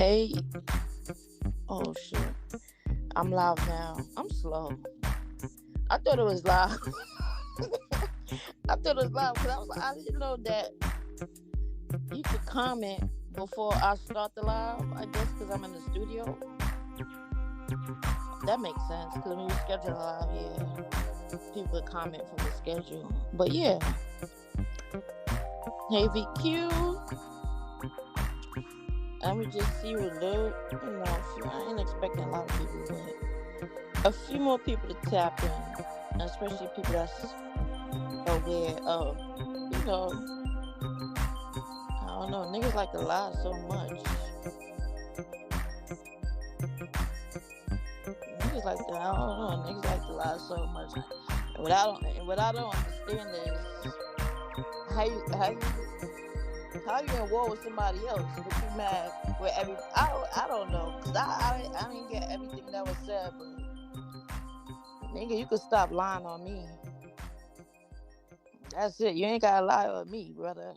Hey, oh shit. I'm loud now. I'm slow. I thought it was loud. I thought it was loud because I didn't know that you could comment before I start the live. I guess because I'm in the studio. That makes sense because when you schedule a live, yeah, people could comment from the schedule. But yeah, hey VQ, let me just see what Lou. I ain't expecting a lot of people, but a few more people to tap in, especially people that's aware of, you know, I don't know, niggas like to lie so much. Niggas like to, I don't know, niggas like to lie so much. And what I don't understand is how you in war with somebody else, but you mad with every. I don't know, cause I didn't get everything that was said, but nigga, you could stop lying on me. That's it. You ain't gotta lie on me, brother.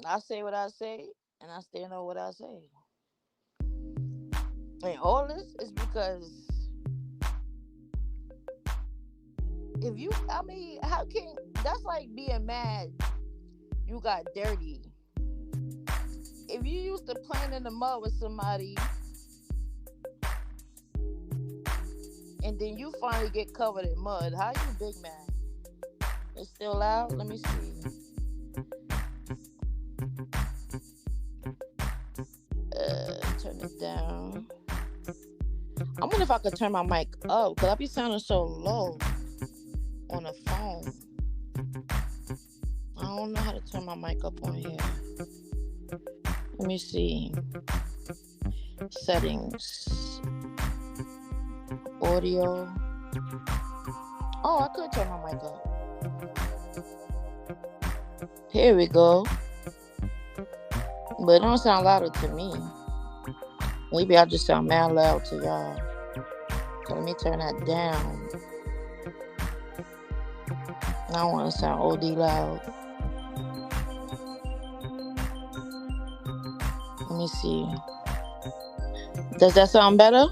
I say what I say, and I stand on what I say. And all this is because if you, I mean, how can that's like being mad you got dirty. If you used to playing in the mud with somebody and then you finally get covered in mud, how you big mad? It's still loud? Let me see. Turn it down. I wonder if I could turn my mic up because I be sounding so low on the phone. I don't know how to turn my mic up on here. Let me see. Settings. Audio. Oh, I could turn my mic up. Here we go. But it don't sound louder to me. Maybe I just sound mad loud to y'all. So let me turn that down. I don't want to sound OD loud. Let me see. Does that sound better?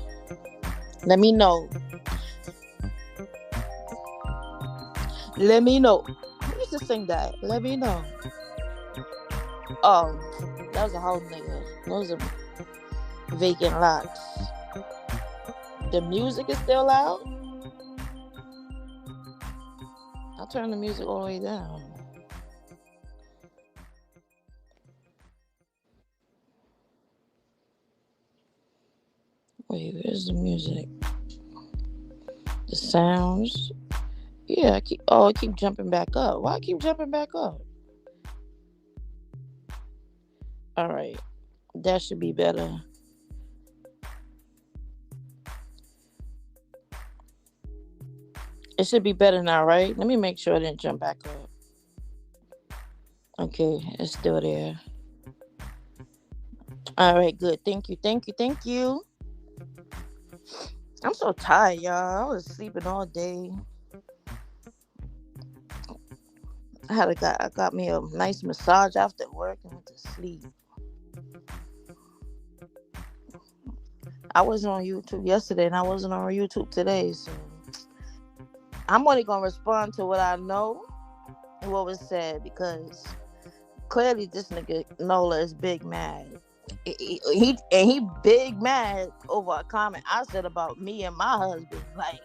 Let me know. Let me know. Who used to sing that? Let me know. Oh, that was a whole nigga. Those are vacant lots. The music is still loud? I'll turn the music all the way down. Wait, where's the music? The sounds. Yeah, I keep jumping back up. Why I keep jumping back up? Alright. That should be better. It should be better now, right? Let me make sure I didn't jump back up. Okay, it's still there. Alright, good. Thank you, thank you, thank you. I'm so tired, y'all. I was sleeping all day. I got me a nice massage after work and went to sleep. I wasn't on YouTube yesterday and I wasn't on YouTube today, so I'm only gonna respond to what I know and what was said because clearly this nigga Nola is big mad. He big mad over a comment I said about me and my husband. Like,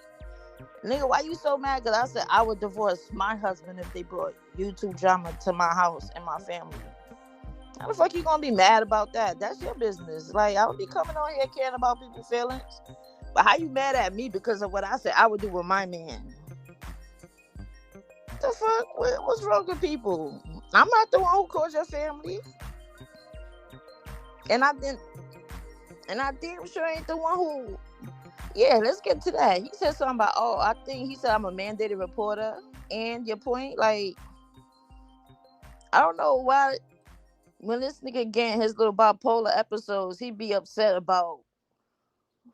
nigga, why you so mad? Because I said I would divorce my husband if they brought YouTube drama to my house and my family. How the fuck you gonna be mad about that? That's your business. Like, I would be coming on here caring about people's feelings. But how you mad at me because of what I said I would do with my man? The fuck? What's wrong with people? I'm not the one who caused your family. And I damn sure ain't the one who. Yeah, let's get to that. He said something about, I think he said I'm a mandated reporter. And your point, like, I don't know why when this nigga getting his little bipolar episodes, he be upset about.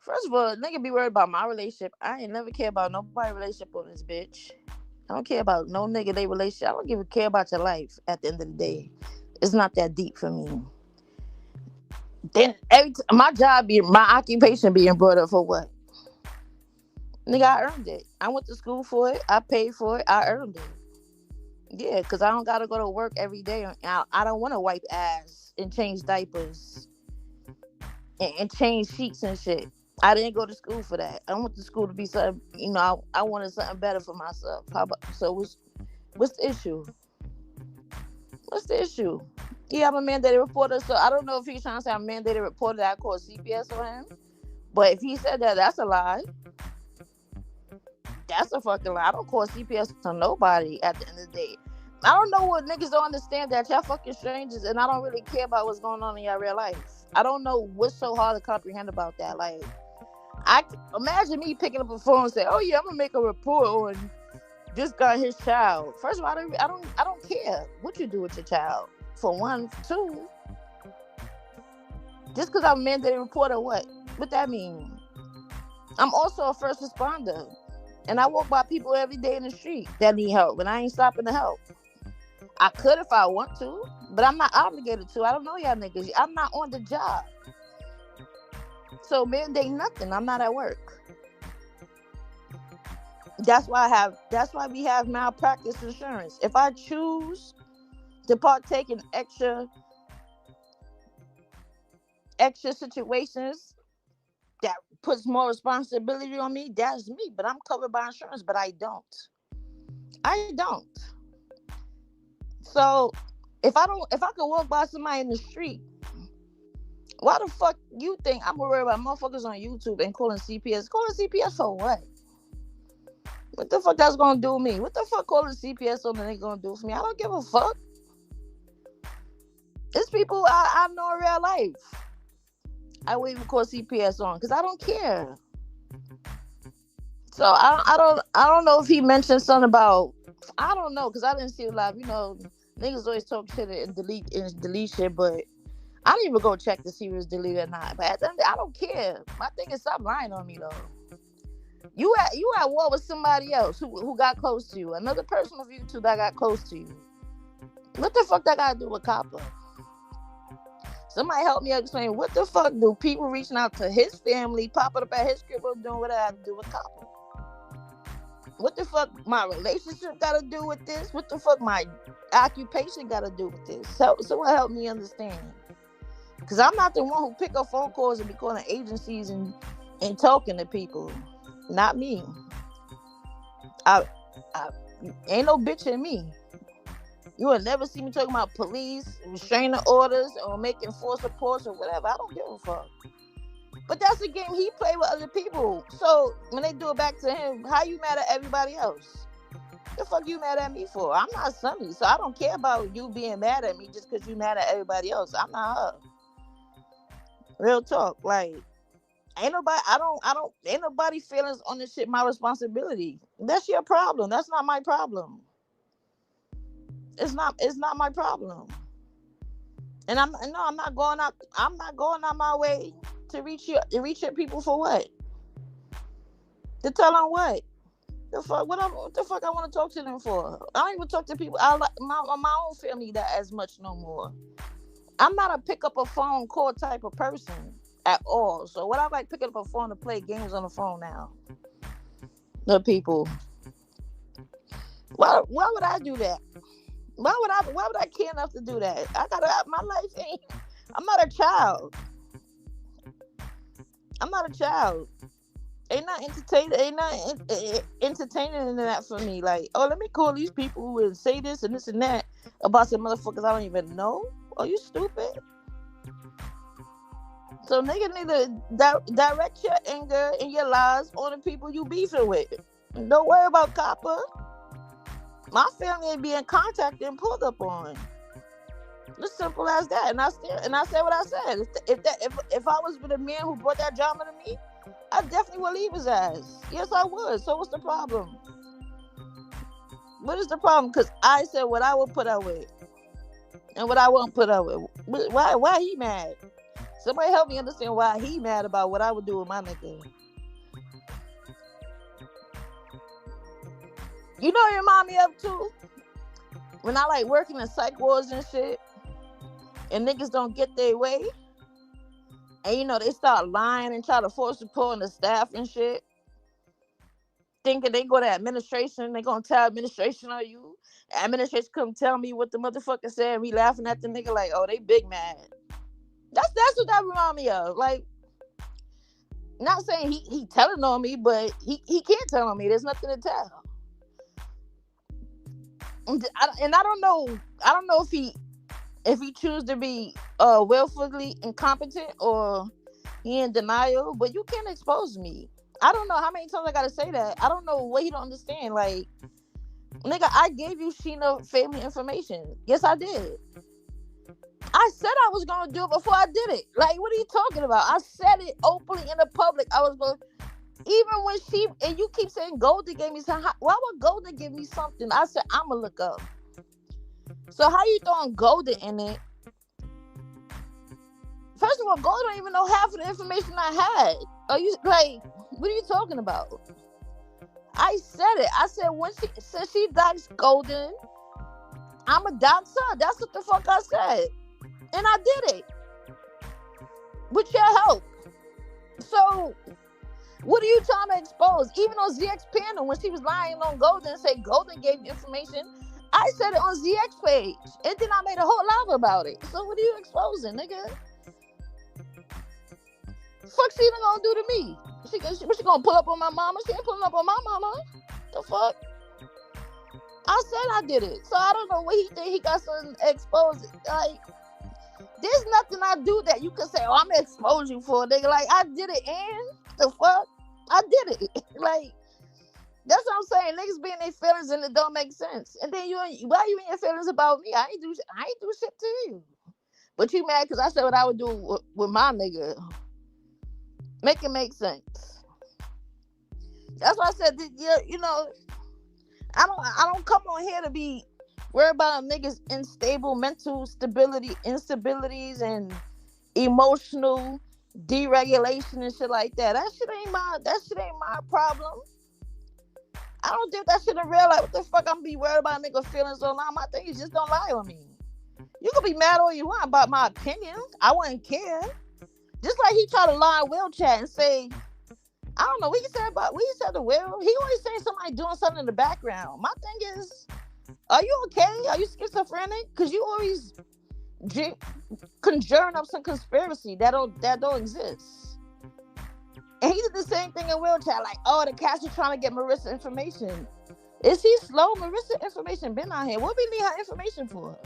First of all, nigga be worried about my relationship. I ain't never care about nobody's relationship on this bitch. I don't care about no nigga they relationship. I don't care about your life at the end of the day. It's not that deep for me. Then my occupation being brought up for what? Nigga, I earned it. I went to school for it. I paid for it. I earned it. Yeah, because I don't gotta go to work every day. I don't want to wipe ass and change diapers and change sheets and shit. I didn't go to school for that. I went to school to be something. I wanted something better for myself. How about so? What's the issue? What's the issue? Yeah, I'm a mandated reporter, so I don't know if he's trying to say I'm mandated reporter that I called CPS on him. But if he said that, that's a lie. That's a fucking lie. I don't call CPS on nobody at the end of the day. I don't know what niggas don't understand that y'all fucking strangers and I don't really care about what's going on in your real life. I don't know what's so hard to comprehend about that. Like, I imagine me picking up a phone and say, "Oh yeah, I'm gonna make a report on this guy, his child." First of all, I don't care what you do with your child. For one, two, just because I'm a mandated reporter, what that mean? I'm also a first responder. And I walk by people every day in the street that need help, and I ain't stopping to help. I could if I want to, but I'm not obligated to. I don't know y'all niggas. I'm not on the job. So mandate nothing. I'm not at work. That's why we have malpractice insurance. If I choose to partake in extra situations that puts more responsibility on me, that's me. But I'm covered by insurance, but I don't. So if I could walk by somebody in the street, why the fuck you think I'm gonna worry about motherfuckers on YouTube and calling CPS? Calling CPS for what? What the fuck that's gonna do me? What the fuck calling CPS on the nigga gonna do for me? I don't give a fuck. It's people I know in real life. I won't even call CPS on because I don't care. So I don't know if he mentioned something about, I don't know because I didn't see a lot. Niggas always talk shit and delete shit, but I didn't even go check to see if it was deleted or not. But at the end, I don't care. My thing is stop lying on me though. You at war with somebody else who got close to you, another person of you two that got close to you. What the fuck that got to do with Copper? Somebody help me explain what the fuck do people reaching out to his family, popping up at his crib, doing what I have to do with Copper? What the fuck my relationship got to do with this? What the fuck my occupation got to do with this? So someone help me understand. Because I'm not the one who pick up phone calls and be calling agencies and talking to people. Not me. I ain't no bitch in me. You will never see me talking about police, restraining orders, or making false reports or whatever. I don't give a fuck. But that's a game he played with other people. So when they do it back to him, how you mad at everybody else? The fuck you mad at me for? I'm not Sunny, so I don't care about you being mad at me just because you mad at everybody else. I'm not her. Real talk. Like, ain't nobody feelings on this shit my responsibility. That's your problem. That's not my problem. It's not my problem. And I'm not going out my way to reach your people for what? To tell them what? The fuck what the fuck I want to talk to them for? I don't even talk to people I like my own family that as much no more. I'm not a pick up a phone call type of person at all. So what I like picking up a phone to play games on the phone now. The people. Why would I do that? Why would I care enough to do that? My life ain't. I'm not a child. Ain't not entertaining in that for me. Like, oh, let me call these people and say this and this and that about some motherfuckers I don't even know. Are you stupid? So nigga need to direct your anger and your lies on the people you beefing with. Don't worry about Copper. My family ain't being contacted and pulled up on. It's simple as that. And I said what I said. If I was with a man who brought that drama to me, I definitely would leave his ass. Yes, I would. So what's the problem? What is the problem? Because I said what I would put up with and what I won't put up with. Why he mad? Somebody help me understand why he mad about what I would do with my nigga. You know what it remind me of too? When I like working in psych wards and shit, and niggas don't get their way, And they start lying and try to force support on the staff and shit. Thinking they go to administration, they gonna tell administration on you. Administration come tell me what the motherfucker said. We laughing at the nigga like, oh, they big mad. That's what that remind me of. Like, not saying he telling on me, but he can't tell on me. There's nothing to tell. And I don't know if he choose to be willfully incompetent or he in denial, but you can't expose me. I don't know how many times I gotta say that. I don't know what he don't understand. Like, nigga, I gave you Sheena family information. Yes, I did. I said I was gonna do it before I did it. Like, what are you talking about? I said it openly in the public. I was gonna, even when she, and you keep saying Golden gave me something. Why would Golden give me something? I said, I'ma look up. So how you throwing Golden in it? First of all, Golden don't even know half of the information I had. Are you like, what are you talking about? I said it. I said when she docs Golden, I'ma dox her. That's what the fuck I said. And I did it. With your help. So what are you trying to expose? Even on ZX panel, when she was lying on Golden and said Golden gave you information, I said it on ZX page. And then I made a whole live about it. So what are you exposing, nigga? Fuck she gonna do to me? She gonna pull up on my mama? She ain't pulling up on my mama. The fuck? I said I did it. So I don't know what he think he got something exposed. Like, there's nothing I do that you can say, oh, I'm expose you for, nigga. Like, I did it, and the fuck? I did it. Like, that's what I'm saying. Niggas be in their feelings and it don't make sense. And then why you in your feelings about me? I ain't do shit to you. But you mad because I said what I would do with my nigga. Make it make sense. That's why I said, I don't come on here to be worried about a nigga's unstable mental instabilities and emotional deregulation and shit like that. That shit ain't my problem. I don't think that shit in real life. What the fuck I'm be worried about nigga feelings online? My thing is just don't lie on me. You can be mad all you want about my opinion. I wouldn't care. Just like he tried to lie in Will chat and say, I don't know what he said to Will. He always saying somebody doing something in the background. My thing is, are you okay? Are you schizophrenic? Because you always conjuring up some conspiracy that don't exist. And he did the same thing in Will chat, like, oh, the cats are trying to get Marissa information. Is he slow? Marissa information been out here. What we need her information for?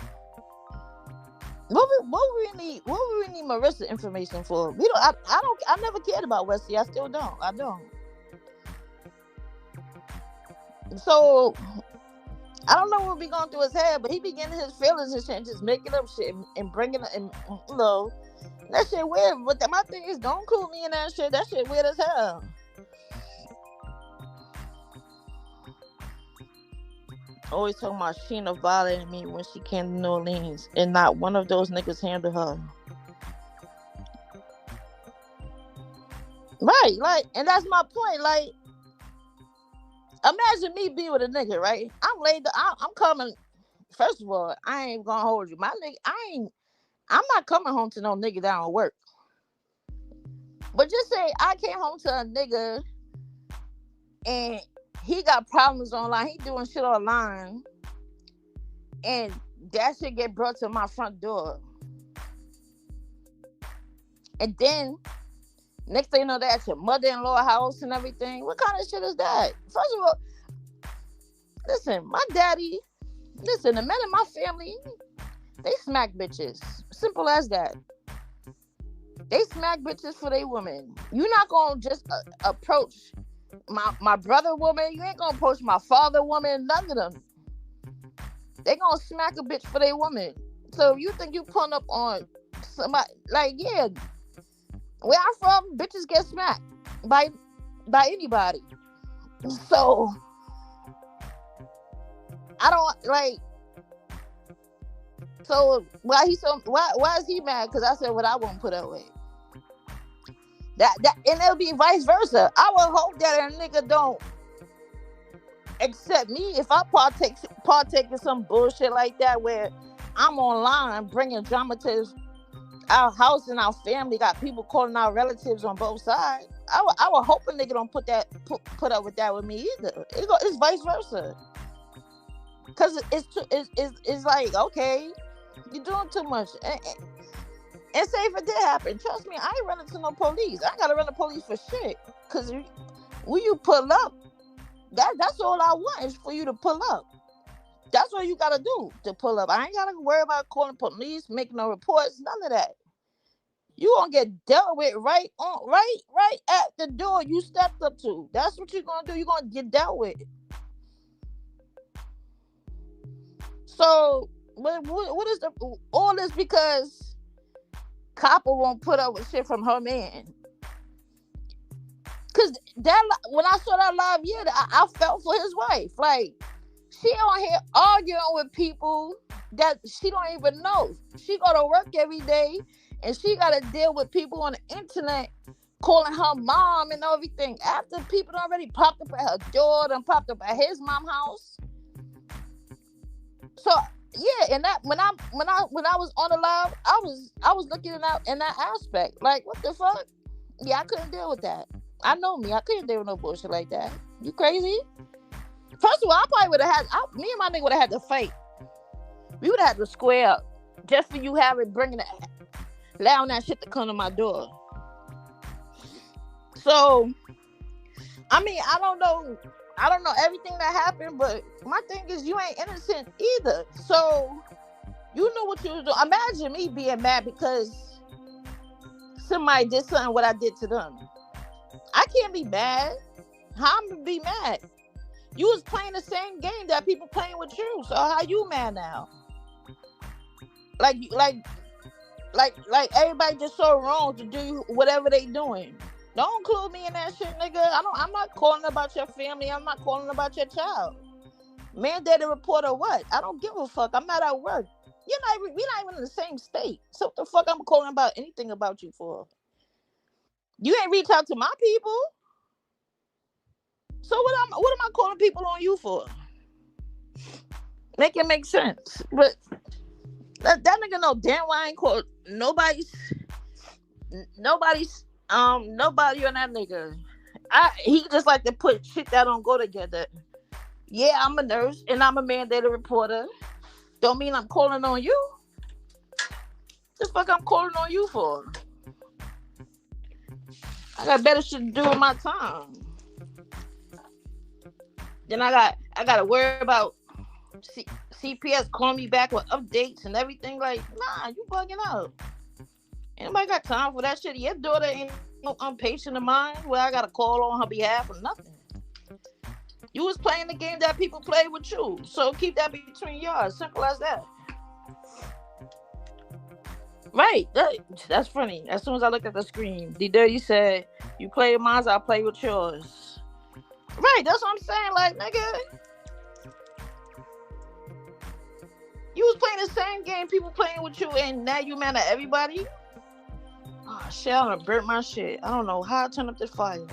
What we need Marissa information for? I never cared about Wesley. I still don't. I don't. So I don't know what be going through his head, but he be getting his feelings and shit, and just making up shit and bringing it, and that shit weird. But my thing is, don't include me in that shit. That shit weird as hell. Always talking about Sheena violating me when she came to New Orleans, and not one of those niggas handled her. Right, like, and that's my point. Like, imagine me being with a nigga, right? I'm coming. First of all, I ain't gonna hold you. My nigga, I'm not coming home to no nigga that don't work. But just say I came home to a nigga and he got problems online. He doing shit online. And that shit get brought to my front door. And then, next thing you know, that's your mother-in-law house and everything. What kind of shit is that? First of all, listen, the men in my family, they smack bitches. Simple as that. They smack bitches for their women. You're not going to just approach my brother woman. You ain't going to approach my father woman. None of them. They going to smack a bitch for their woman. So you think you pulling up on somebody, like, yeah, where I'm from, bitches get smacked by anybody. So I don't like. So why is he mad? Because I said what I won't put up with. That and it'll be vice versa. I would hope that a nigga don't accept me if I partake in some bullshit like that where I'm online bringing drama to his. our house and our family got people calling our relatives on both sides. I would hope a nigga don't put up with that with me either. It's vice versa. Cause it's like, okay, you're doing too much. And say if it did happen, trust me, I ain't running to no police. I ain't gotta run the police for shit. Cause when you pull up, that's all I want is for you to pull up. That's what you gotta do to pull up. I ain't gotta worry about calling police, making no reports, none of that. You gonna get dealt with right at the door you stepped up to. That's what you're gonna do. You're gonna get dealt with. So what is all this because Copper won't put up with shit from her man? Cause that when I saw that live, I felt for his wife. Like, she on here arguing with people that she don't even know. She go to work every day and she gotta deal with people on the internet calling her mom and everything. After people already popped up at her door, done popped up at his mom's house. So yeah, and that when I was on the live, I was looking at that in that aspect. Like, what the fuck? Yeah, I couldn't deal with that. I know me. I couldn't deal with no bullshit like that. You crazy? First of all, I probably would have had... me and my nigga would have had to fight. We would have had to square up. Just for you allowing that shit to come to my door. So, I mean, I don't know everything that happened, but my thing is you ain't innocent either. So, you know what you was doing. Imagine me being mad because somebody did something what I did to them. I can't be mad. How I'm gonna be mad? You was playing the same game that people playing with you. So how you mad now? Like everybody just so wrong to do whatever they doing. Don't include me in that shit, nigga. I'm not calling about your family. I'm not calling about your child. Mandated report or what? I don't give a fuck. I'm not at work. We're not even in the same state. So what the fuck I'm calling about anything about you for? You ain't reach out to my people. So what am I calling people on you for? Make it make sense. But that nigga know damn well I ain't called nobody on that nigga. He just like to put shit that don't go together. Yeah, I'm a nurse and I'm a mandated reporter. Don't mean I'm calling on you. The fuck I'm calling on you for? I got better shit to do with my time. Then I got to worry about CPS calling me back with updates and everything. Like, nah, you bugging out. Anybody got time for that shit? Your daughter ain't no patient of mine where I got to call on her behalf or nothing. You was playing the game that people play with you. So keep that between y'all. Simple as that. Right. That's funny. As soon as I looked at the screen, D Dirty said, you play with mine, I'll play with yours. Right, that's what I'm saying. Like, nigga, you was playing the same game people playing with you, and now you mad at everybody? Oh shit, I'm gonna burn my shit. I don't know how I turn up this fire.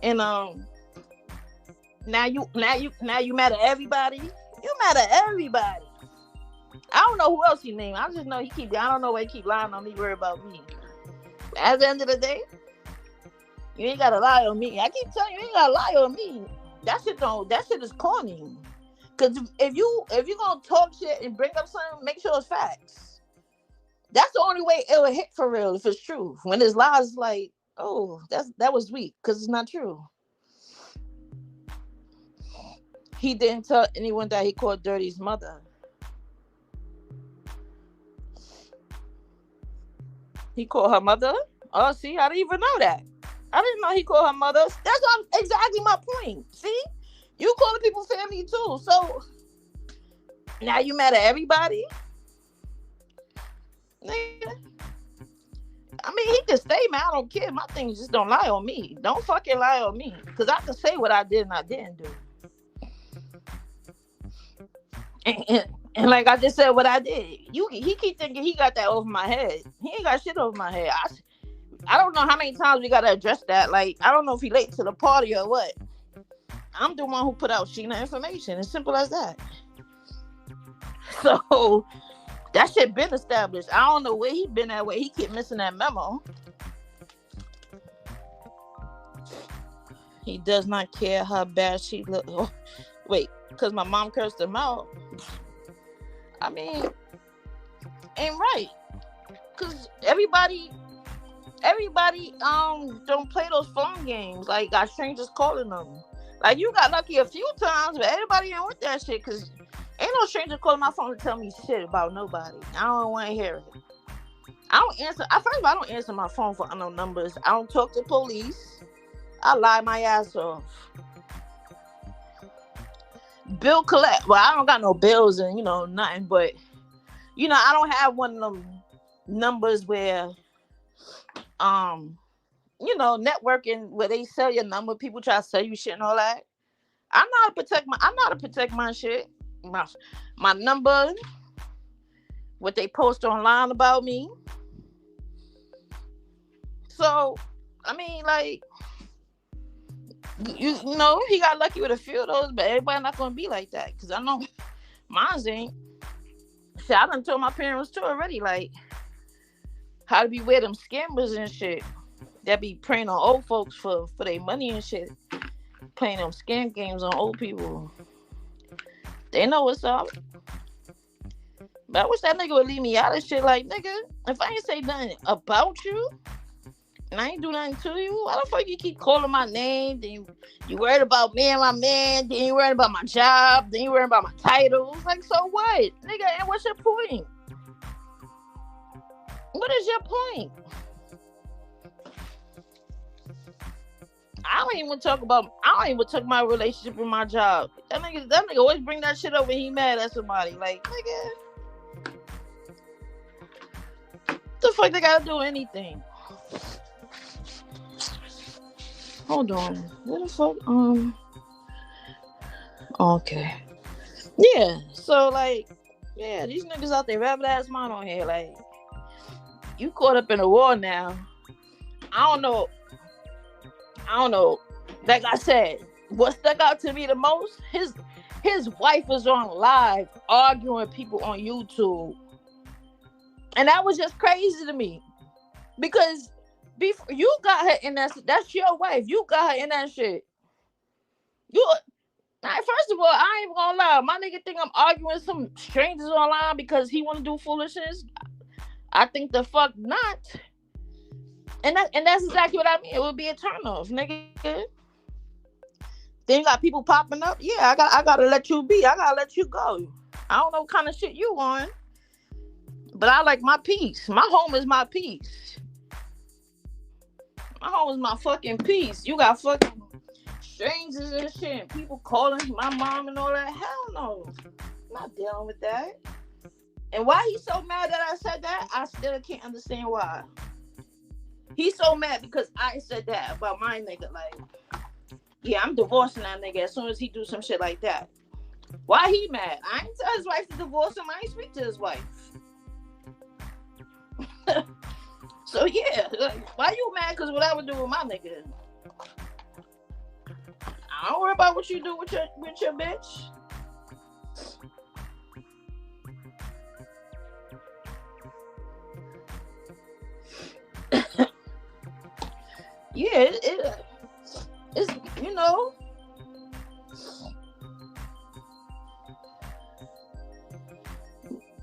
And now you mad at everybody? You mad at everybody. I don't know who else he named. I just know I don't know why he keep lying on me, worry about me. At the end of the day, you ain't gotta lie on me. I keep telling you, you ain't gotta lie on me. That shit is corny. Cause if you gonna talk shit and bring up something, make sure it's facts. That's the only way it'll hit for real if it's true. When it's lies, like, oh, that was weak, cause it's not true. He didn't tell anyone that he called Dirty's mother. He called her mother? Oh, see, I didn't even know that. I didn't know he called her mother. That's exactly my point. See? You calling people family too. So, now you mad at everybody? Nigga. I mean, he can stay mad. I don't care. My thing is just don't lie on me. Don't fucking lie on me. Because I can say what I did and I didn't do. And like I just said, what I did. He keep thinking he got that over my head. He ain't got shit over my head. I don't know how many times we gotta address that. Like, I don't know if he late to the party or what. I'm the one who put out Sheena information. As simple as that. So, That shit been established. I don't know where he been that way. He keep missing that memo. He does not care how bad she look. Oh, wait, because my mom cursed him out. I mean, ain't right. Because everybody don't play those phone games. Like, got strangers calling them. Like, you got lucky a few times, but everybody ain't with that shit. Because ain't no stranger calling my phone to tell me shit about nobody. I don't want to hear it. I don't answer. First of all, I don't answer my phone for unknown numbers. I don't talk to police. I lie my ass off. Bill collect. Well, I don't got no bills and, nothing. But, I don't have one of them numbers where, networking where they sell your number. People try to sell you shit and all that. I'm not to protect my shit. My number, what they post online about me. So, I mean, like, he got lucky with a few of those, but everybody not gonna be like that. Cause I know mine ain't. Shit, I done told my parents too already, like, how to beware them scammers and shit. That be preying on old folks for their money and shit. Playing them scam games on old people. They know what's up. But I wish that nigga would leave me out of shit. Like, nigga, if I ain't say nothing about you, and I ain't do nothing to you, why the fuck you keep calling my name? Then you worried about me and my man. Then you worried about my job. Then you worried about my titles. Like, so what? Nigga, and what's your point? What is your point? I don't even talk my relationship with my job. That nigga always bring that shit up when he mad at somebody. Like, nigga, what the fuck they gotta do anything? Hold on. What the fuck? Okay. Yeah. So, like, yeah, these niggas out there rabbit ass mind on here. Like, you caught up in a war now. I don't know. Like I said, what stuck out to me the most, his wife was on live arguing with people on YouTube. And that was just crazy to me. Because before you got her in that's your wife. You got her in that shit. First of all, I ain't gonna lie. My nigga think I'm arguing with some strangers online because he wanna do foolishness. I think the fuck not. And that's exactly what I mean. It would be a turnoff, nigga. Then you got people popping up. Yeah, I gotta let you be. I gotta let you go. I don't know what kind of shit you on, but I like my peace. My home is my peace. My home is my fucking peace. You got fucking strangers and shit, and people calling my mom and all that. Hell no, I'm not dealing with that. And why he's so mad that I said that, I still can't understand why. He's so mad because I said that about my nigga. Like, yeah, I'm divorcing that nigga as soon as he do some shit like that. Why he mad? I ain't tell his wife to divorce him. I ain't speak to his wife. So yeah, like, why you mad? Because what I would do with my nigga. I don't worry about what you do with your bitch. Yeah, it's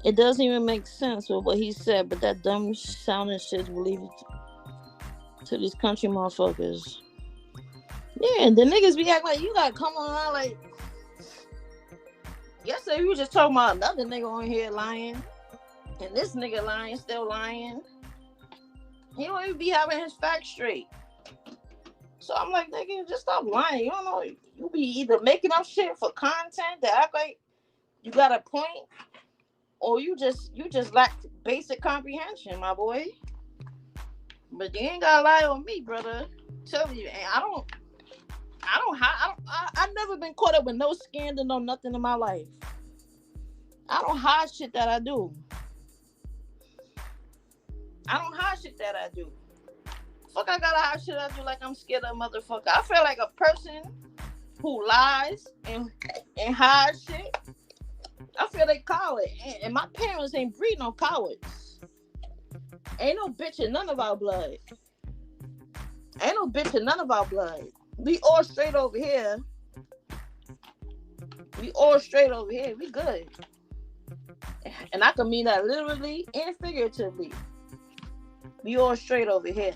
it doesn't even make sense with what he said, but that dumb sounding shit will leave it to these country motherfuckers. Yeah, the niggas be acting like you gotta come on like yesterday we were just talking about another nigga on here lying, and this nigga lying, still lying. He don't even be having his facts straight. So I'm like, nigga, just stop lying. You don't know. You be either making up shit for content to act like you got a point, or you just lack basic comprehension, my boy. But you ain't gotta lie on me, brother. Tell you, and I've never been caught up with no scandal, no nothing in my life. I don't hide shit that I do. Fuck, I gotta hide shit I do like I'm scared of a motherfucker. I feel like a person who lies and hides shit. I feel they coward. And my parents ain't breed no cowards. Ain't no bitch in none of our blood. Ain't no bitch in none of our blood. We all straight over here. We all straight over here. We good. And I can mean that literally and figuratively. We all straight over here.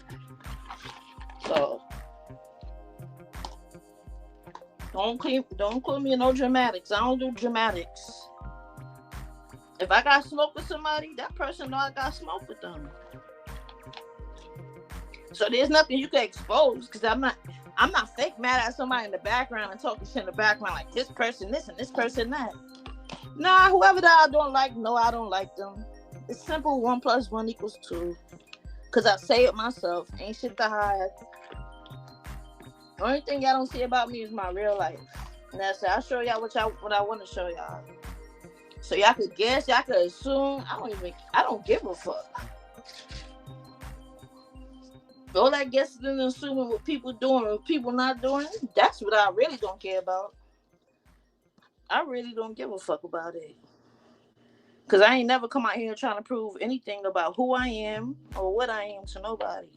So don't call me no dramatics. I don't do dramatics. If I got smoke with somebody, that person know I got smoke with them. So there's nothing you can expose, because I'm not fake mad at somebody in the background and talking shit in the background like this person this and this person that. Nah, whoever that I don't like, no, I don't like them. It's simple. 1 + 1 = 2. Cause I say it myself. Ain't shit to hide. The only thing y'all don't see about me is my real life. And that's it. I'll show y'all what I want to show y'all. So y'all could guess, y'all could assume. I don't give a fuck. All that guessing and assuming what people doing or people not doing, that's what I really don't care about. I really don't give a fuck about it. Because I ain't never come out here trying to prove anything about who I am or what I am to nobody.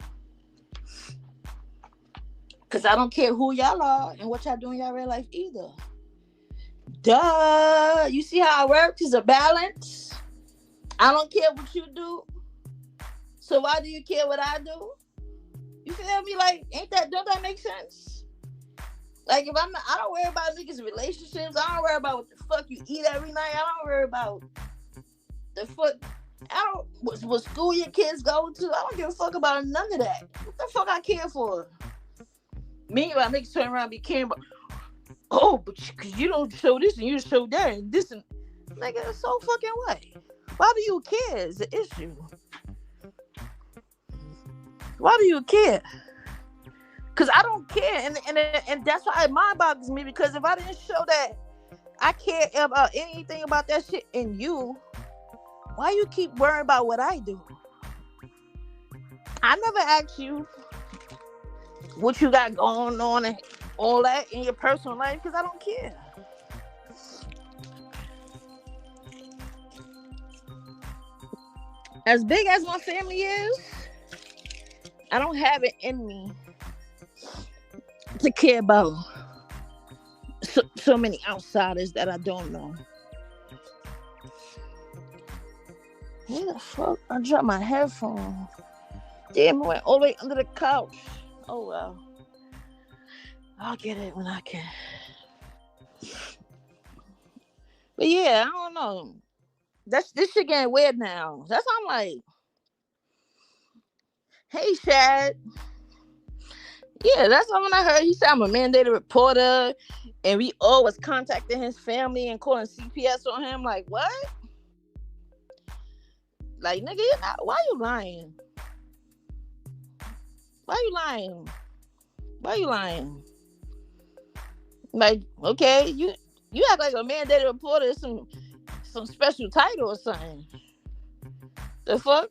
Because I don't care who y'all are and what y'all do in y'all real life either. Duh. You see how it works? It's a balance. I don't care what you do. So why do you care what I do? You feel me? Like, don't that make sense? Like, if I don't worry about niggas' relationships. I don't worry about what the fuck you eat every night. I don't worry about the fuck. What school your kids go to. I don't give a fuck about none of that. What the fuck I care for? Meanwhile, niggas turn around and be caring about, but you don't show this and you show that and this and, nigga, so fucking what? Why do you care is the issue? Why do you care? Because I don't care, and that's why it mind boggles me, because if I didn't show that I care about anything about that shit in you, why you keep worrying about what I do? I never asked you what you got going on and all that in your personal life, because I don't care. As big as my family is, I don't have it in me to care about so many outsiders that I don't know. Where the fuck? I dropped my headphone. Damn, it went all the way under the couch. Oh well. I'll get it when I can. But yeah, I don't know. This shit getting weird now. That's why I'm like, hey Shad. Yeah, that's when I heard he said I'm a mandated reporter and we always contacting his family and calling CPS on him. Like, what? Like, nigga, why you lying? Why you lying? Why you lying? Like, okay, you act like a mandated reporter is some special title or something. The fuck?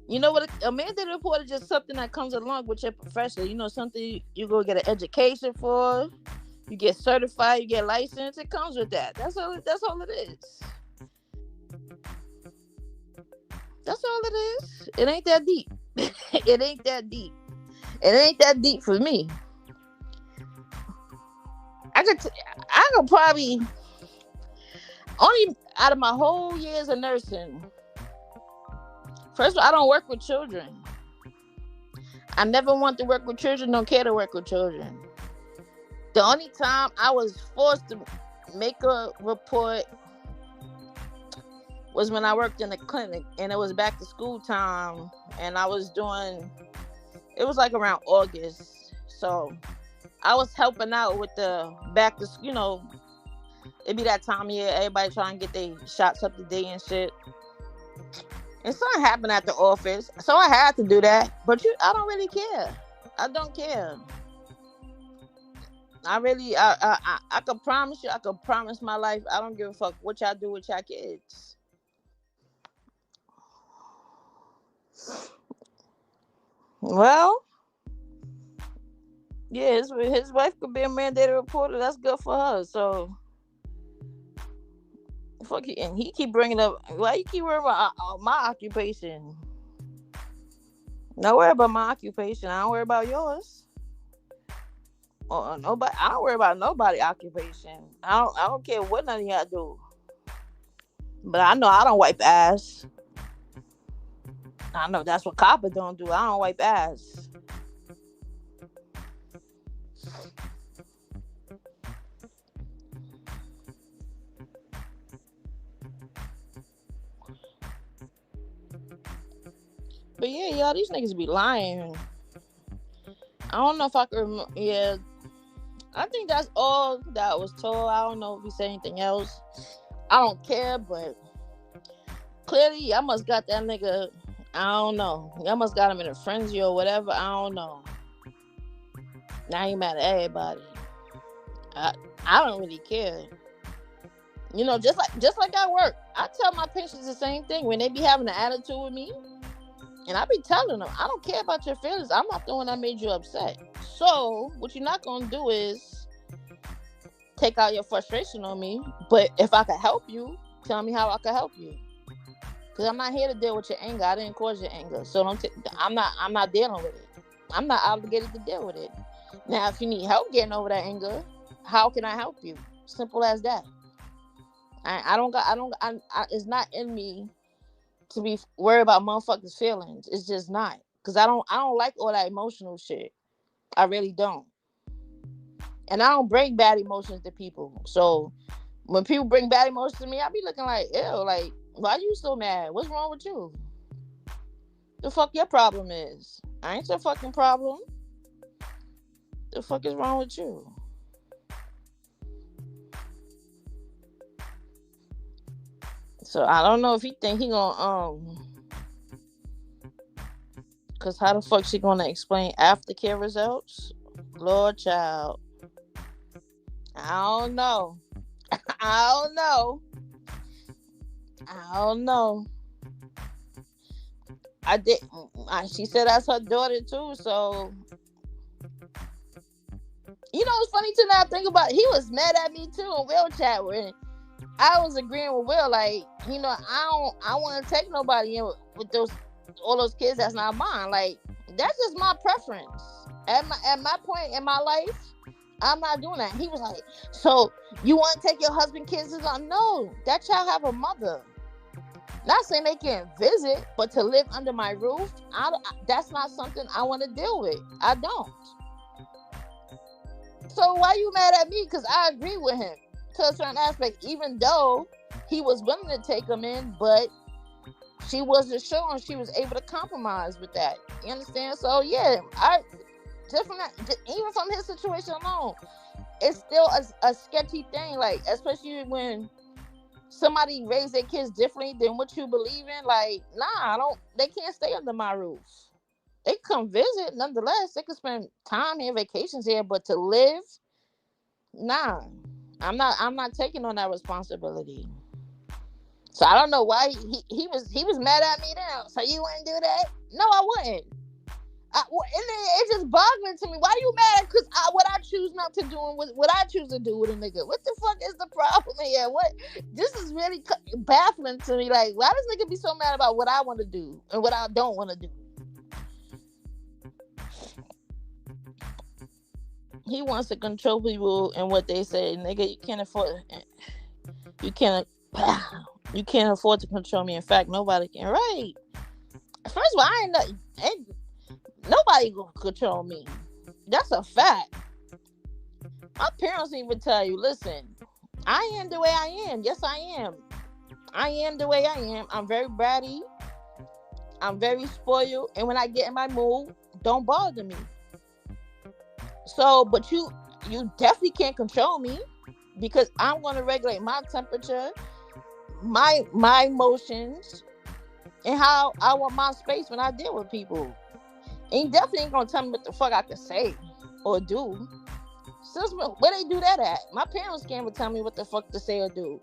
You know what? A mandated reporter is just something that comes along with your profession. You know, something you go get an education for. You get certified. You get licensed. It comes with that. That's all it is. That's all it is. It ain't that deep. It ain't that deep. It ain't that deep for me. I could probably only out of my whole years of nursing. First of all, I don't work with children. I never want to work with children. Don't care to work with children. The only time I was forced to make a report was when I worked in the clinic, and it was back to school time, and I was doing. It was like around August, so I was helping out with the back to, it be that time of year, everybody trying to get their shots up to date and shit. And something happened at the office, so I had to do that. But I don't really care. I don't care. I really, I can promise you, I can promise my life, I don't give a fuck what y'all do with y'all kids. Well, yeah, his wife could be a mandated reporter. That's good for her. So Fuck you, and he keep bringing up. Why you keep worrying about my occupation? Don't worry about my occupation. I don't worry about yours. Or nobody. I don't worry about nobody occupation. I don't care what none of y'all do. But I know I don't wipe ass. I know that's what copper don't do. I don't wipe ass. But yeah, y'all, these niggas be lying. I don't know if I could. Yeah, I think that's all that was told. I don't know if he said anything else. I don't care, but clearly, y'all must got that nigga. I don't know. Y'all must got him in a frenzy or whatever. I don't know. Now he mad at everybody. I don't really care. You know, just like at work, I tell my patients the same thing when they be having an attitude with me. And I be telling them, I don't care about your feelings. I'm not the one that made you upset. So, what you're not going to do is take out your frustration on me. But if I can help you, tell me how I can help you. Because I'm not here to deal with your anger. I didn't cause your anger. So, I'm not dealing with it. I'm not obligated to deal with it. Now, if you need help getting over that anger, how can I help you? Simple as that. It's not in me to be worried about motherfuckers' feelings. It's just not. Because I don't like all that emotional shit. I really don't. And I don't bring bad emotions to people. So when people bring bad emotions to me, I be looking like, ew, like, why you so mad? What's wrong with you? The fuck your problem is? I ain't your fucking problem. The fuck is wrong with you? So I don't know if he think he gonna cause how the fuck she gonna explain aftercare results? Lord child. I don't know. I don't know. She said that's her daughter too, so you know it's funny to now think about it. He was mad at me too in Will chat when I was agreeing with Will, like, you know, I want to take nobody in with all those kids that's not mine. Like, that's just my preference. At my point in my life, I'm not doing that. He was like, so you want to take your husband kids? No, that child have a mother. Not saying they can't visit, but to live under my roof, that's not something I want to deal with. I don't. So why you mad at me? Because I agree with him to a certain aspect, even though he was willing to take them in, but she wasn't sure and she was able to compromise with that. You understand? So yeah, even from his situation alone, it's still a sketchy thing. Like, especially when somebody raised their kids differently than what you believe in. Like, they can't stay under my roof. They come visit, nonetheless. They can spend time here, vacations here, but to live, nah. I'm not taking on that responsibility. So I don't know why he was mad at me now. So you wouldn't do that? No, I wouldn't. It's just boggling to me. Why are you mad? Because what I choose not to do and what I choose to do with a nigga. What the fuck is the problem here? This is really baffling to me. Like, why does nigga be so mad about what I want to do and what I don't want to do? He wants to control people and what they say. Nigga, you can't afford to control me. In fact, nobody can. Right. First of all, ain't nobody gonna control me. That's a fact. My parents even tell you, listen, I am the way I am. Yes, I am. I am the way I am. I'm very bratty. I'm very spoiled. And when I get in my mood, don't bother me. So, but you definitely can't control me because I'm going to regulate my temperature, my emotions, and how I want my space when I deal with people. And you definitely ain't going to tell me what the fuck I can say or do. Since where they do that at? My parents can't even tell me what the fuck to say or do.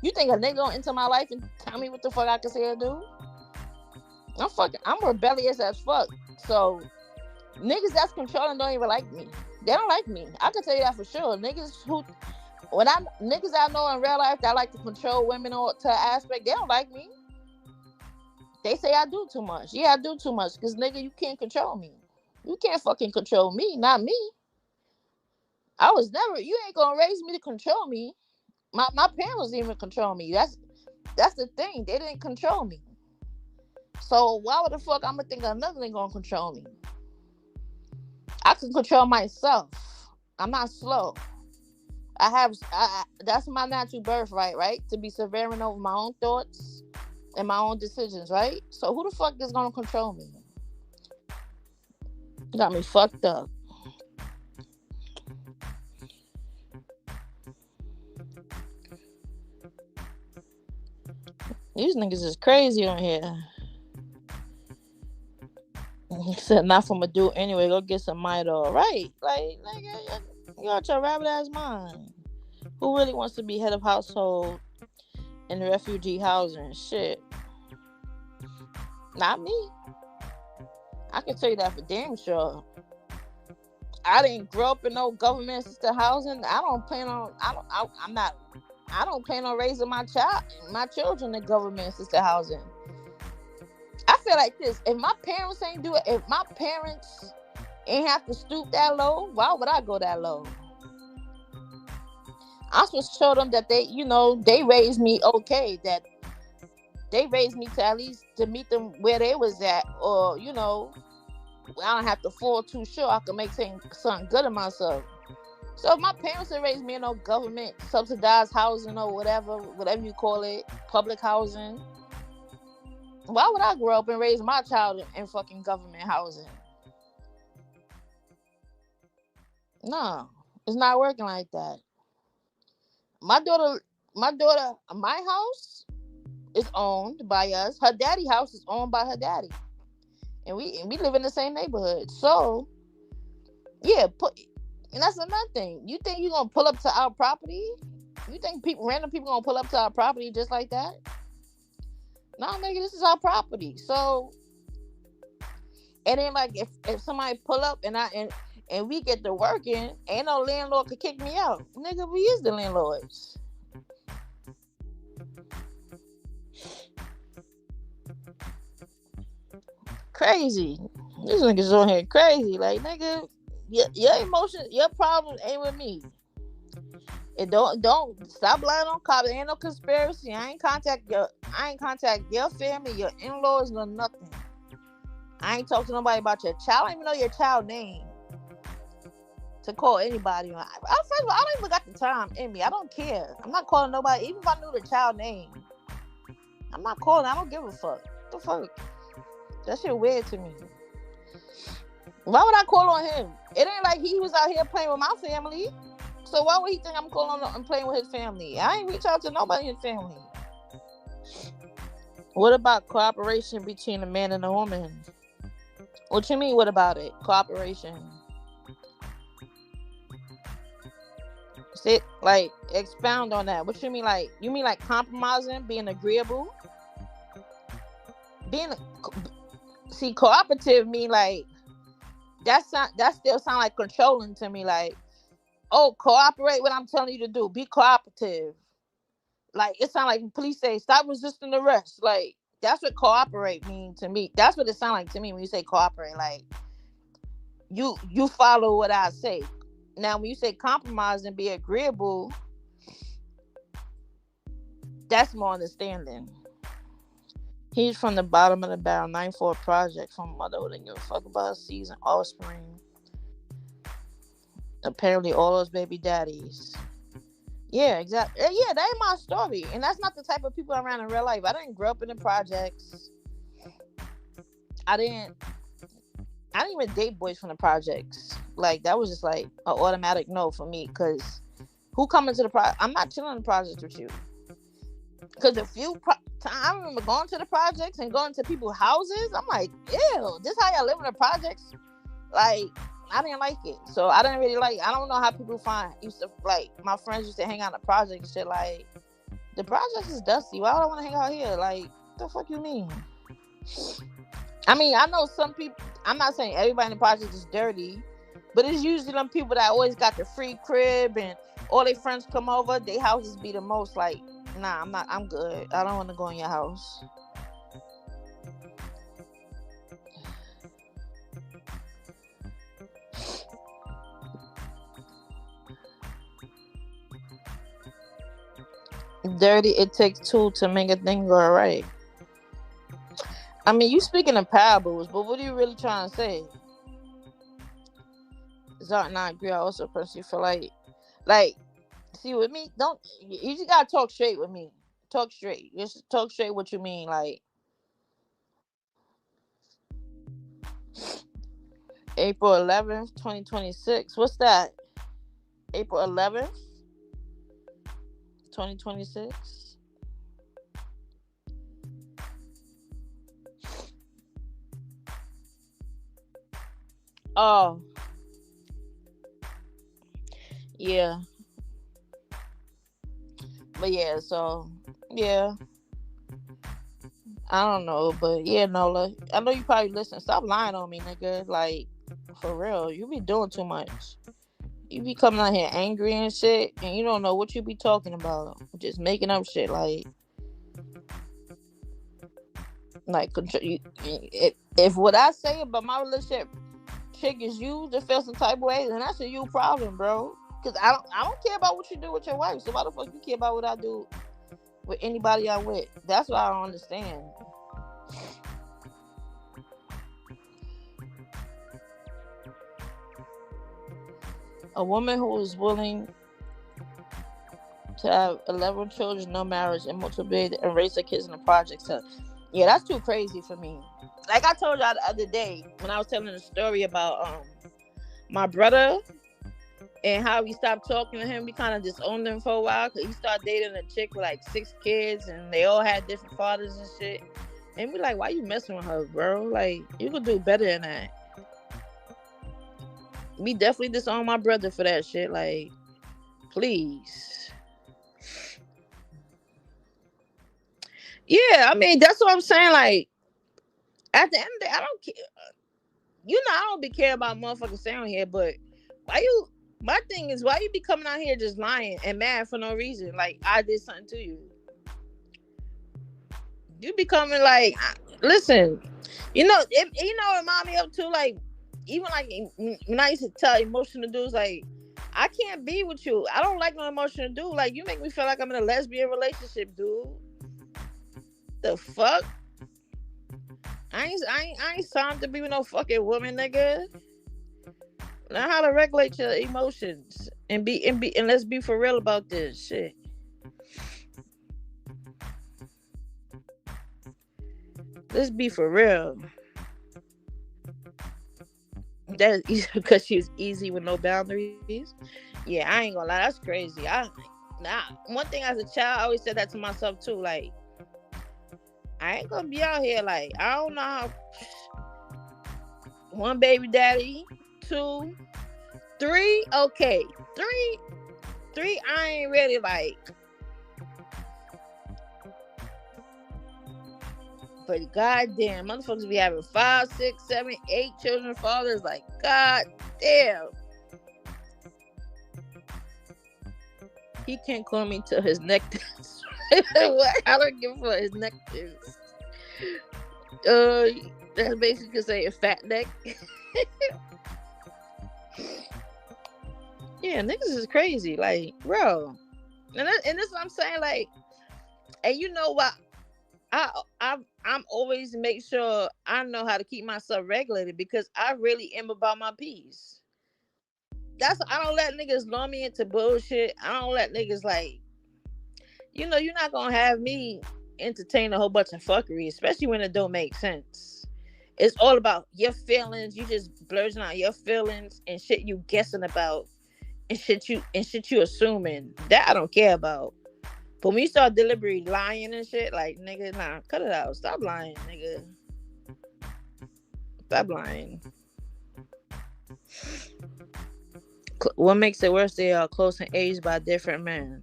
You think a nigga gonna enter my life and tell me what the fuck I can say or do? I'm rebellious as fuck. So niggas that's controlling don't even like me. They don't like me. I can tell you that for sure. Niggas who When niggas I know in real life that like to control women or to an aspect, they don't like me. They say I do too much. Yeah, I do too much. Because, nigga, you can't control me. You can't fucking control me, not me. You ain't gonna raise me to control me. My parents didn't even control me. That's the thing. They didn't control me. So why would the fuck I'm gonna think another nigga gonna control me? I can control myself. I'm not slow. That's my natural birthright, right? To be sovereign over my own thoughts and my own decisions, right? So who the fuck is gonna control me? Got me fucked up. These niggas is crazy on here. He said, not from a dude anyway. Go get some Midol. Right. Like, you got your rabbit ass mind. Who really wants to be head of household in refugee housing? Shit. Not me. I can tell you that for damn sure. I didn't grow up in no government assisted housing. I don't plan on raising my children in government assisted housing. I feel like this. If my parents ain't do it, if my parents ain't have to stoop that low, why would I go that low? I'm supposed to show them that they raised me okay, that they raised me to at least to meet them where they was at, or I don't have to fall too short. I can make something good of myself. So if my parents had raised me in no government subsidized housing or whatever you call it, public housing, why would I grow up and raise my child in fucking government housing? No, it's not working like that. My house is owned by us. Her daddy house is owned by her daddy, and we live in the same neighborhood. So, yeah, and that's another thing. You think you're gonna pull up to our property? You think random people gonna pull up to our property just like that? No, nigga, this is our property. So, and then like if somebody pull up and we get to working, ain't no landlord could kick me out. Nigga, we is the landlords. Crazy. These niggas on here crazy. Like, nigga, your emotions, your problems ain't with me. And don't stop lying on cops. There ain't no conspiracy. I ain't contact your family, your in-laws, no nothing. I ain't talk to nobody about your child. I don't even know your child name to call anybody. First of all, I don't even got the time in me. I don't care. I'm not calling nobody, even if I knew the child name. I'm not calling. I don't give a fuck. What the fuck? That shit weird to me. Why would I call on him? It ain't like he was out here playing with my family. So why would he think I'm calling and playing with his family? I ain't reach out to nobody in his family. What about cooperation between a man and a woman? What you mean, what about it? Cooperation. Sit, like, expound on that. What you mean, like, compromising, being agreeable? Cooperative mean like, that still sound like controlling to me. Like, oh, cooperate what I'm telling you to do. Be cooperative. Like, it sound like police say, stop resisting arrest. Like, that's what cooperate mean to me. That's what it sound like to me when you say cooperate. Like, you follow what I say. Now, when you say compromise and be agreeable, that's more understanding. He's from the bottom of the barrel, 9-4 project from mother who didn't give a fuck about season offspring. Apparently, all those baby daddies. Yeah, exactly. Yeah, that ain't my story. And that's not the type of people I'm around in real life. I didn't grow up in the projects. I didn't even date boys from the projects. Like, that was just like an automatic no for me. Because who coming to the project? I'm not chilling in the projects with you. Because I remember going to the projects and going to people's houses. I'm like, ew, this how y'all live in the projects? Like, I didn't like it. So I didn't really like, I don't know how people my friends used to hang out in the project and shit. Like, the projects is dusty. Why would I want to hang out here? Like, what the fuck you mean? I mean, I know some people, I'm not saying everybody in the project is dirty, but it's usually them people that always got the free crib and all their friends come over, their houses be the most like, nah, I'm good. I don't want to go in your house. Dirty, it takes two to make a thing go right. I mean, you speaking in parables, but what are you really trying to say? Zart not agree. I also personally feel like, see with me, don't you just gotta talk straight with me. Talk straight. Just talk straight. What you mean, like April 11th, 2026. What's that? April 11th, 2026. Oh, yeah. But yeah, so yeah, I don't know, but yeah, Nola, I know you probably listen. Stop lying on me, nigga. Like for real, you be doing too much. You be coming out here angry and shit, and you don't know what you be talking about. Just making up shit. Like if what I say about my relationship triggers you to feel some type of way, then that's a you problem, bro. Cause I don't care about what you do with your wife. So why the fuck you care about what I do with anybody I'm with? That's what I don't understand. A woman who is willing to have 11 children, no marriage, and multiple and raise her kids in the projects. So, yeah, that's too crazy for me. Like I told y'all the other day when I was telling the story about my brother and how we stopped talking to him. We kind of disowned him for a while because he started dating a chick with like 6 kids and they all had different fathers and shit. And we like, why you messing with her, bro? Like, you could do better than that. We definitely disowned my brother for that shit. Like, please. Yeah, I mean, that's what I'm saying. Like, at the end of the day, I don't care. You know, I don't be care about motherfuckers saying here, but why you? My thing is, why you be coming out here just lying and mad for no reason? Like, I did something to you. You be coming like, listen, you know, it remind me of too, like, even like when I used to tell emotional dudes, like, I can't be with you. I don't like no emotional dude. Like, you make me feel like I'm in a lesbian relationship, dude. The fuck? I ain't signed to be with no fucking woman, nigga. Learn how to regulate your emotions and let's be for real about this shit. Let's be for real. That is because she was easy with no boundaries. Yeah, I ain't gonna lie, that's crazy. One thing as a child, I always said that to myself too. Like, I ain't gonna be out here like I don't know how. One baby daddy, 2, 3. Okay, three. I ain't really like. But goddamn, motherfuckers be having 5, 6, 7, 8 children. Fathers like, goddamn. He can't call me till his neck. What? I don't give a fuck. His neck is. That's basically saying a fat neck. Yeah, niggas is crazy. Like, bro. And this is what I'm saying. Like, and you know what? I'm always make sure I know how to keep myself regulated because I really am about my peace. I don't let niggas lure me into bullshit. I don't let niggas like, you're not gonna have me entertain a whole bunch of fuckery, especially when it don't make sense. It's all about your feelings. You just blurting out your feelings and shit you guessing about and shit you assuming. That I don't care about. But when you start deliberately lying and shit, like, nigga, nah, cut it out. Stop lying, nigga. Stop lying. What makes it worse? They are close in age by different men.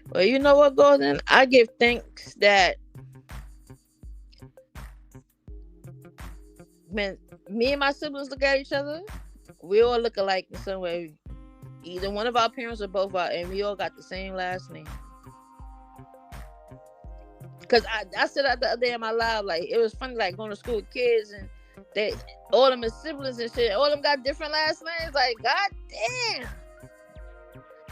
Well, you know what, Gordon? I give thanks that when me and my siblings look at each other, we all look alike in some way. Either one of our parents or both our, and we all got the same last name. Cause I said that the other day in my live, like it was funny, like going to school with kids and they all them as siblings and shit, all them got different last names. Like, god damn,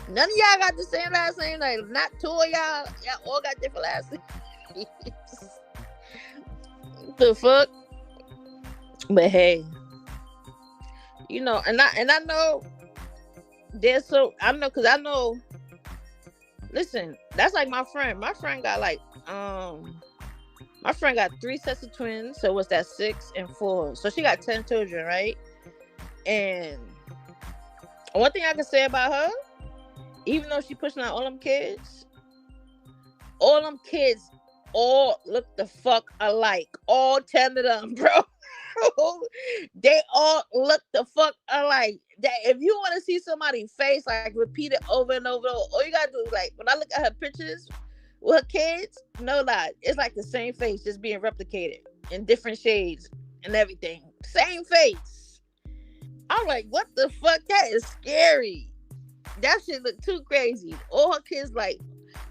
none of y'all got the same last name. Like, not two of y'all all got different last names. The fuck? But hey, you know, and I know there's so I know because I know. Listen, that's like my friend. My friend got like my friend got 3 sets of twins. So what's that? 6 and 4. So she got 10 children, right? And one thing I can say about her, even though she pushing out all them kids all look the fuck alike. All 10 of them, bro. They all look the fuck alike. That if you want to see somebody's face like repeated over and over, all you gotta do is like when I look at her pictures with her kids, no lie, it's like the same face just being replicated in different shades and everything. Same face. I'm like, what the fuck? That is scary. That shit look too crazy. All her kids like,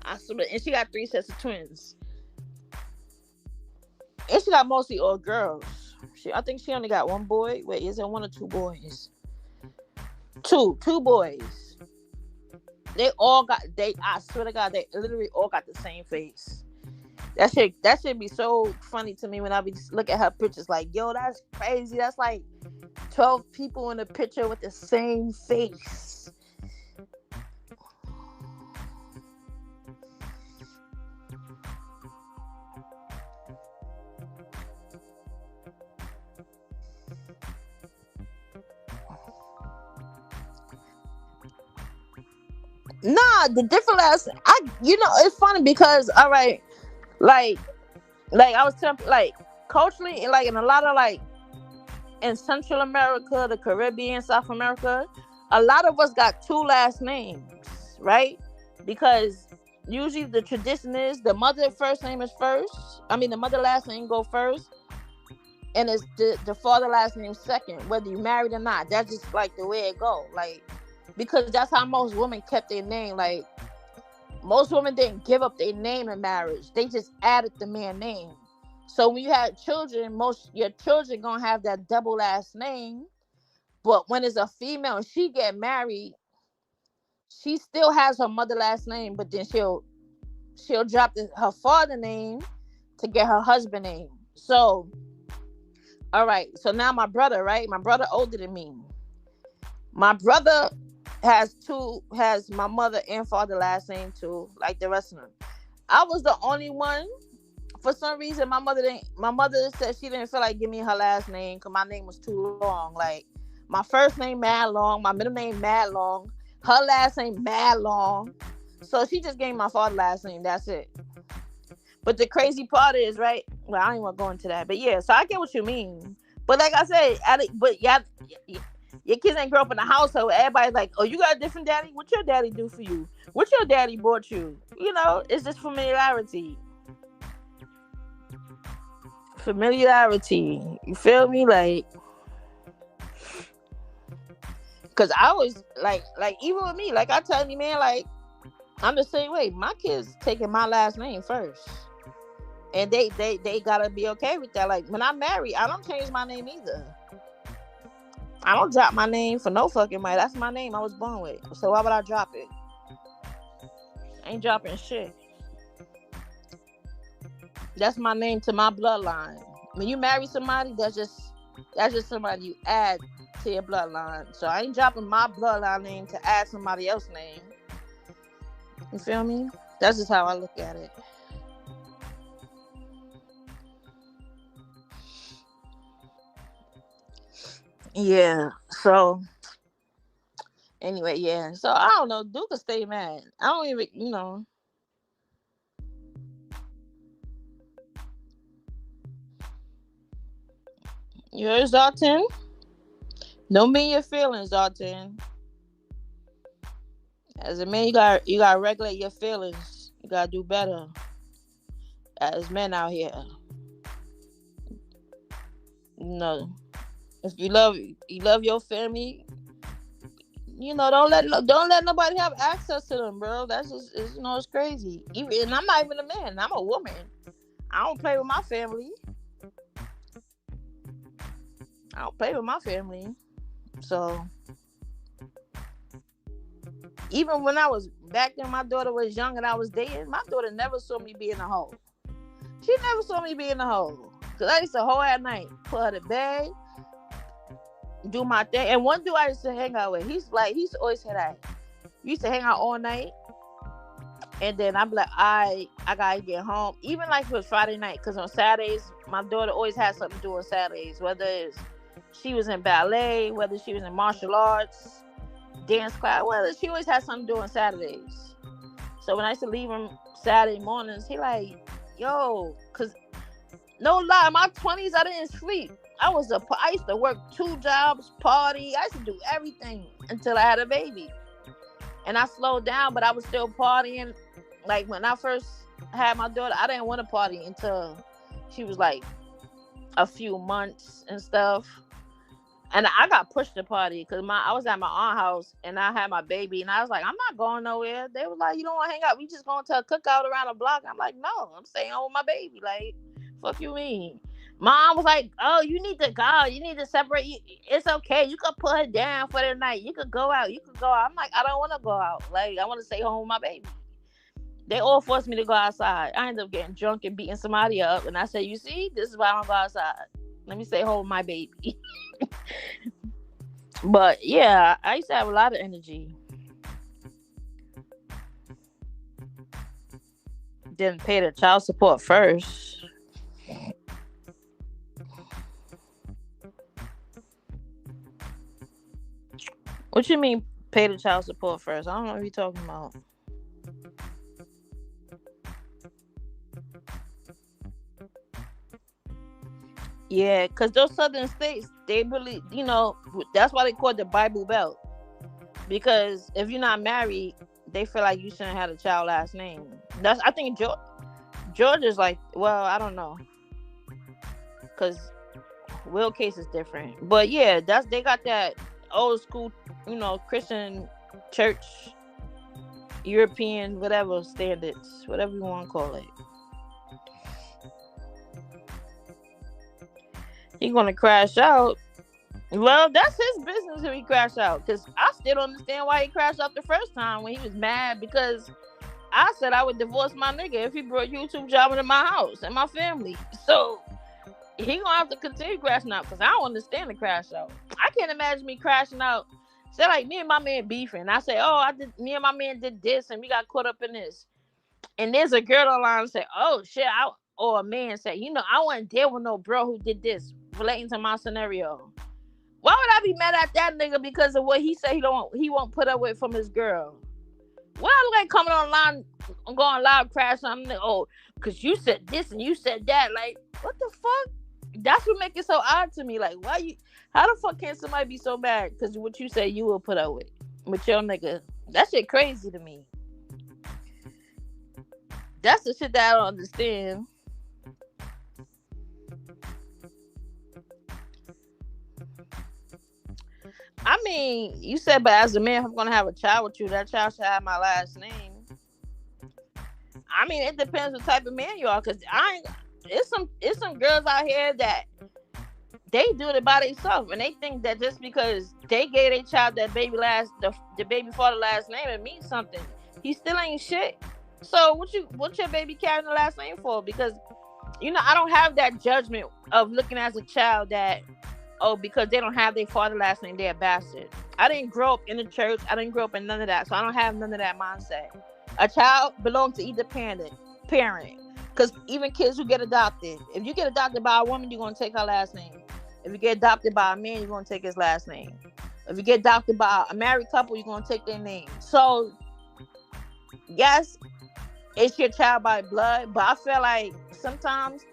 I swear, and she got 3 sets of twins, and she got mostly all girls. I think she only got 1 boy. Wait, is it 1 or 2 boys? Two boys. They all got. I swear to God, they literally all got the same face. That shit be so funny to me when I be just look at her pictures. Like, yo, that's crazy. That's like 12 people in a picture with the same face. Nah, the different last. It's funny because all right, like I was telling, like culturally, and like in a lot of like in Central America, the Caribbean, South America, a lot of us got 2 last names, right? Because usually the tradition is the mother first name is first. I mean, the mother last name go first, and it's the father last name second, whether you married or not. That's just like the way it go. Like, because that's how most women kept their name. Like, most women didn't give up their name in marriage. They just added the man name. So when you have children, most your children gonna have that double last name. But when it's a female and she get married, she still has her mother last name, but then she'll drop her father name to get her husband name. So, all right. So now my brother, right? My brother older than me. My brother has my mother and father last name too, like the rest of them. I was the only one. For some reason, my mother said she didn't feel like giving me her last name because my name was too long. Like, my first name mad long, my middle name mad long, her last name mad long. So she just gave me my father's last name. That's it. But the crazy part is, right? Well, I don't even want to go into that. But yeah, so I get what you mean. But like I said, but yeah, your kids ain't grow up in a household. Everybody's like, oh, you got a different daddy? What your daddy do for you? What your daddy bought you? You know, it's just familiarity. You feel me? Like, because I always, like even with me, like I tell you, man, like, I'm the same way. My kids taking my last name first. And they gotta be okay with that. Like, when I'm married, I don't change my name either. I don't drop my name for no fucking money. That's my name I was born with. So why would I drop it? I ain't dropping shit. That's my name to my bloodline. When you marry somebody, that's just somebody you add to your bloodline. So I ain't dropping my bloodline name to add somebody else's name. You feel me? That's just how I look at it. Yeah. So anyway, yeah. So I don't know. Duke will stay mad. I don't even, You heard, Zalton? Don't be in your feelings, Zalton. As a man, you gotta regulate your feelings. You gotta do better. As men out here. You know, if you love your family, don't let nobody have access to them, bro. That's just it's crazy. Even and I'm not even a man. I'm a woman. I don't play with my family. I don't play with my family. So even when I was back then, my daughter was young and I was dating. My daughter never saw me being a hoe. She never saw me being a hoe. Cause I used to hoe at night, put her to bed, do my thing. And one dude I used to hang out with, he used to always say that. We used to hang out all night. And then I'm like, I gotta get home. Even like if it was Friday night, because on Saturdays, my daughter always had something to do on Saturdays. Whether it's she was in ballet, whether she was in martial arts, dance class, whether she always had something to do on Saturdays. So when I used to leave him Saturday mornings, he like, yo, because no lie, in my 20s, I didn't sleep. I used to work 2 jobs, party. I used to do everything until I had a baby. And I slowed down, but I was still partying. Like when I first had my daughter, I didn't want to party until she was like a few months and stuff. And I got pushed to party because I was at my aunt's house and I had my baby. And I was like, I'm not going nowhere. They was like, you don't want to hang out? We just going to a cookout around the block. I'm like, no, I'm staying home with my baby. Like, fuck you mean? Mom was like, oh, you need to go. You need to separate. It's okay. You could put her down for the night. You could go out. I'm like, I don't want to go out. Like, I want to stay home with my baby. They all forced me to go outside. I ended up getting drunk and beating somebody up. And I said, you see, this is why I don't go outside. Let me stay home with my baby. But yeah, I used to have a lot of energy. Didn't pay the child support first. What you mean pay the child support first? I don't know what you're talking about. Yeah, because those southern states, they really, that's why they call it the Bible Belt. Because if you're not married, they feel like you shouldn't have a child last name. I think Georgia's like, well, I don't know. Because Will case is different. But yeah, they got that old school, Christian church, European, whatever standards, whatever you want to call it. He gonna crash out. Well, that's his business if he crash out. Because I still don't understand why he crashed out the first time when he was mad. Because I said I would divorce my nigga if he brought YouTube job into my house and my family. So he gonna have to continue crashing out because I don't understand the crash out. I can't imagine me crashing out. Say like me and my man beefing. I say, me and my man did this and we got caught up in this. And there's a girl online say, oh shit, or a man say, I wasn't there with no bro who did this, relating to my scenario. Why would I be mad at that nigga because of what he said he won't put up with from his girl? Why I look like coming online, going loud, crash something? Oh, because you said this and you said that. Like, what the fuck? That's what makes it so odd to me. Like, how the fuck can somebody be so mad because what you say you will put up with your nigga? That shit crazy to me. That's the shit that I don't understand. I mean, you said, but as a man, if I'm gonna have a child with you, that child should have my last name. I mean, it depends what type of man you are, cause it's some girls out here that they do it by themselves, and they think that just because they gave their child that baby the baby father last name, it means something. He still ain't shit. So what's your baby carrying the last name for? Because I don't have that judgment of looking as a child that, because they don't have their father last name, they're a bastard. I didn't grow up in the church. I didn't grow up in none of that. So I don't have none of that mindset. A child belongs to either parent. Because even kids who get adopted, if you get adopted by a woman, you're going to take her last name. If you get adopted by a man, you're going to take his last name. If you get adopted by a married couple, you're going to take their name. So, yes, it's your child by blood. But I feel like sometimes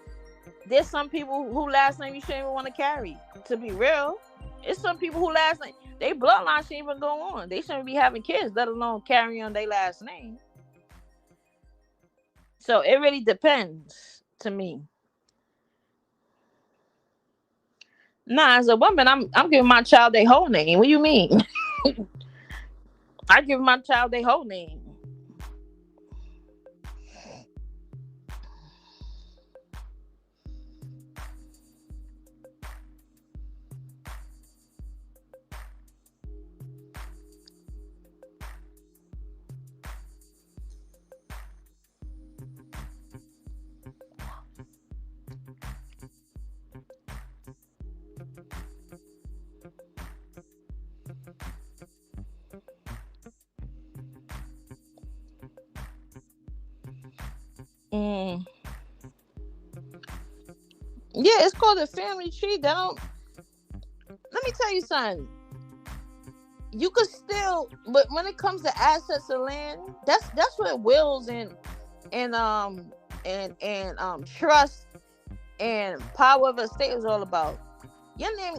there's some people who last name you shouldn't even want to carry. To be real, it's some people who last name, their bloodline shouldn't even go on. They shouldn't be having kids, let alone carrying on their last name. So it really depends to me. Nah, as a woman, I'm giving my child their whole name. What do you mean? I give my child their whole name. Mm. Yeah, it's called a family tree. That don't. Let me tell you something. You could still, but when it comes to assets of land, that's what wills and trust and power of estate is all about. Your name,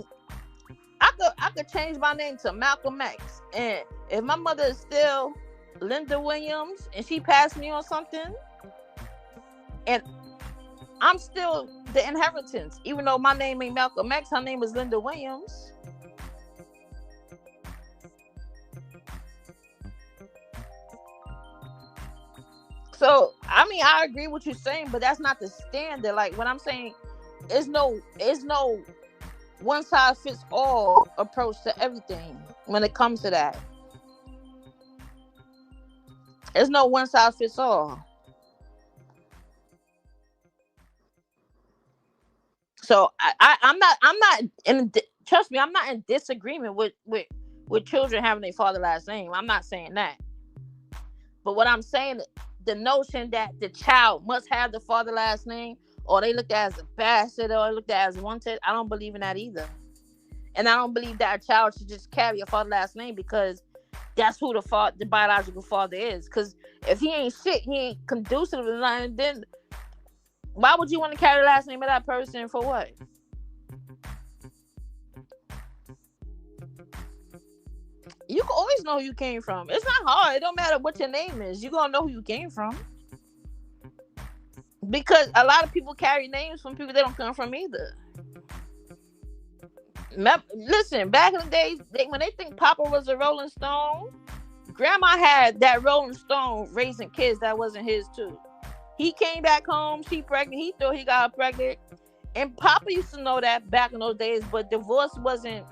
I could change my name to Malcolm X, and if my mother is still Linda Williams and she passed me on something, and I'm still the inheritance, even though my name ain't Malcolm X, her name is Linda Williams. So I mean, I agree with you saying, but that's not the standard. Like what I'm saying, is no one size fits all approach to everything when it comes to that. There's no one size fits all. So I'm not trust me, I'm not in disagreement with children having their father last name. I'm not saying that. But what I'm saying, the notion that the child must have the father last name, or they looked at as a bastard, or looked at as wanted, I don't believe in that either. And I don't believe that a child should just carry a father last name because that's who the biological father is. Because if he ain't shit, he ain't conducive to nothing, then why would you want to carry the last name of that person for what? You can always know who you came from. It's not hard. It don't matter what your name is. You gonna know who you came from. Because a lot of people carry names from people they don't come from either. Listen, back in the days, when they think Papa was a Rolling Stone, Grandma had that Rolling Stone raising kids that wasn't his too. He came back home, she pregnant, he thought he got her pregnant. And Papa used to know that back in those days, but divorce wasn't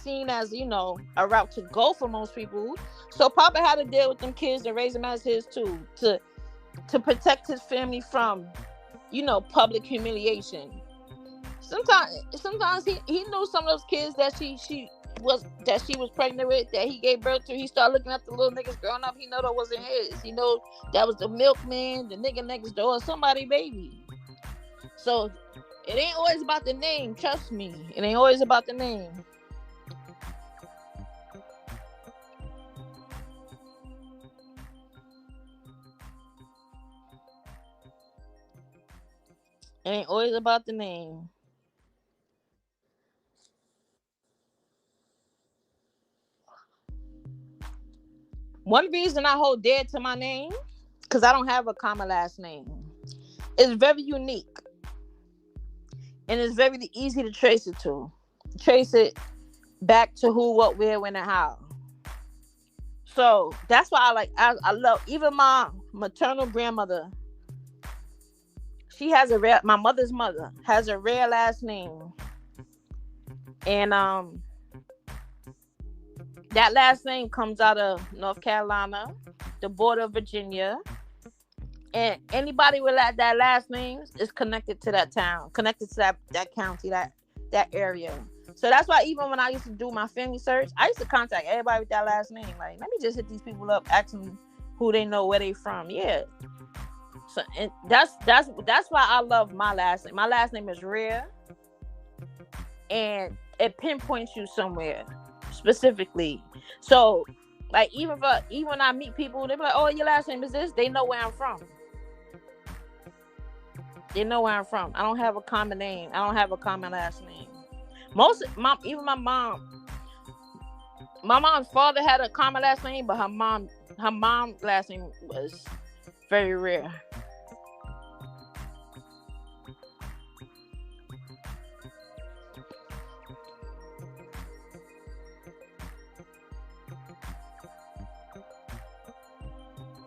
seen as, a route to go for most people. So Papa had to deal with them kids and raise them as his too, to protect his family from, public humiliation. Sometimes he knew some of those kids that she was pregnant with, that he gave birth to. He started looking at the little niggas growing up. He know that wasn't his. He know that was the milkman, the nigga next door, somebody baby. So it ain't always about the name. Trust me, it ain't always about the name. It ain't always about the name. One reason I hold dear to my name, because I don't have a common last name. It's very unique. And it's very easy to trace it to. Trace it back to who, what, where, when, and how. So that's why I love, even my maternal grandmother. She has my mother's mother has a rare last name. And that last name comes out of North Carolina, the border of Virginia. And anybody with that last name is connected to that town, connected to that county, that area. So that's why even when I used to do my family search, I used to contact everybody with that last name. Like, let me just hit these people up, ask them who they know, where they from. Yeah. So and that's why I love my last name. My last name is rare, and it pinpoints you somewhere specifically. So, like, even when I meet people, they be like, "Oh, your last name is this." They know where I'm from. They know where I'm from. I don't have a common name. I don't have a common last name. Even my mom's father had a common last name, but her mom last name was very rare.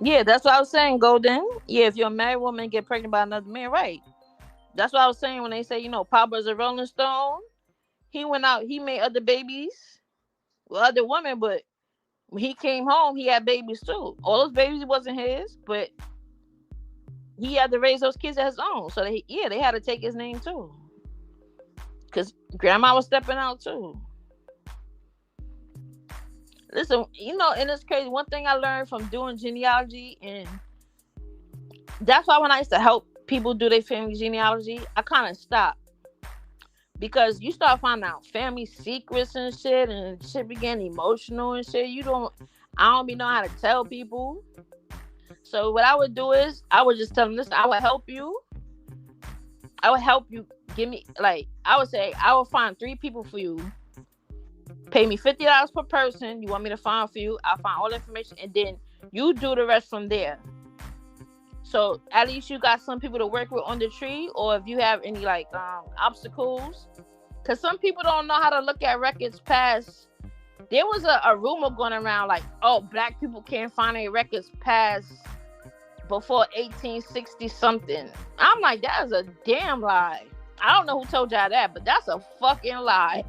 Yeah, that's what I was saying, Golden. Yeah, if you're a married woman and get pregnant by another man, right? That's what I was saying when they say, Papa's a Rolling Stone. He went out, he made other babies with other women, but when he came home, he had babies too. All those babies wasn't his, but he had to raise those kids as his own. So they had to take his name too, because grandma was stepping out too. Listen, and it's crazy. One thing I learned from doing genealogy, and that's why when I used to help people do their family genealogy, I kind of stopped. Because you start finding out family secrets and shit began emotional and shit. I don't be know how to tell people. So what I would do is I would just tell them, listen, I would help you. I would help you give me, I would say, I will find 3 people for you. Pay me $50 per person. You want me to find for you? I'll find all the information and then you do the rest from there. So at least you got some people to work with on the tree, or if you have any obstacles, because some people don't know how to look at records past. There was a rumor going around black people can't find any records past before 1860 something. I'm like, that is a damn lie. I don't know who told y'all that, but that's a fucking lie.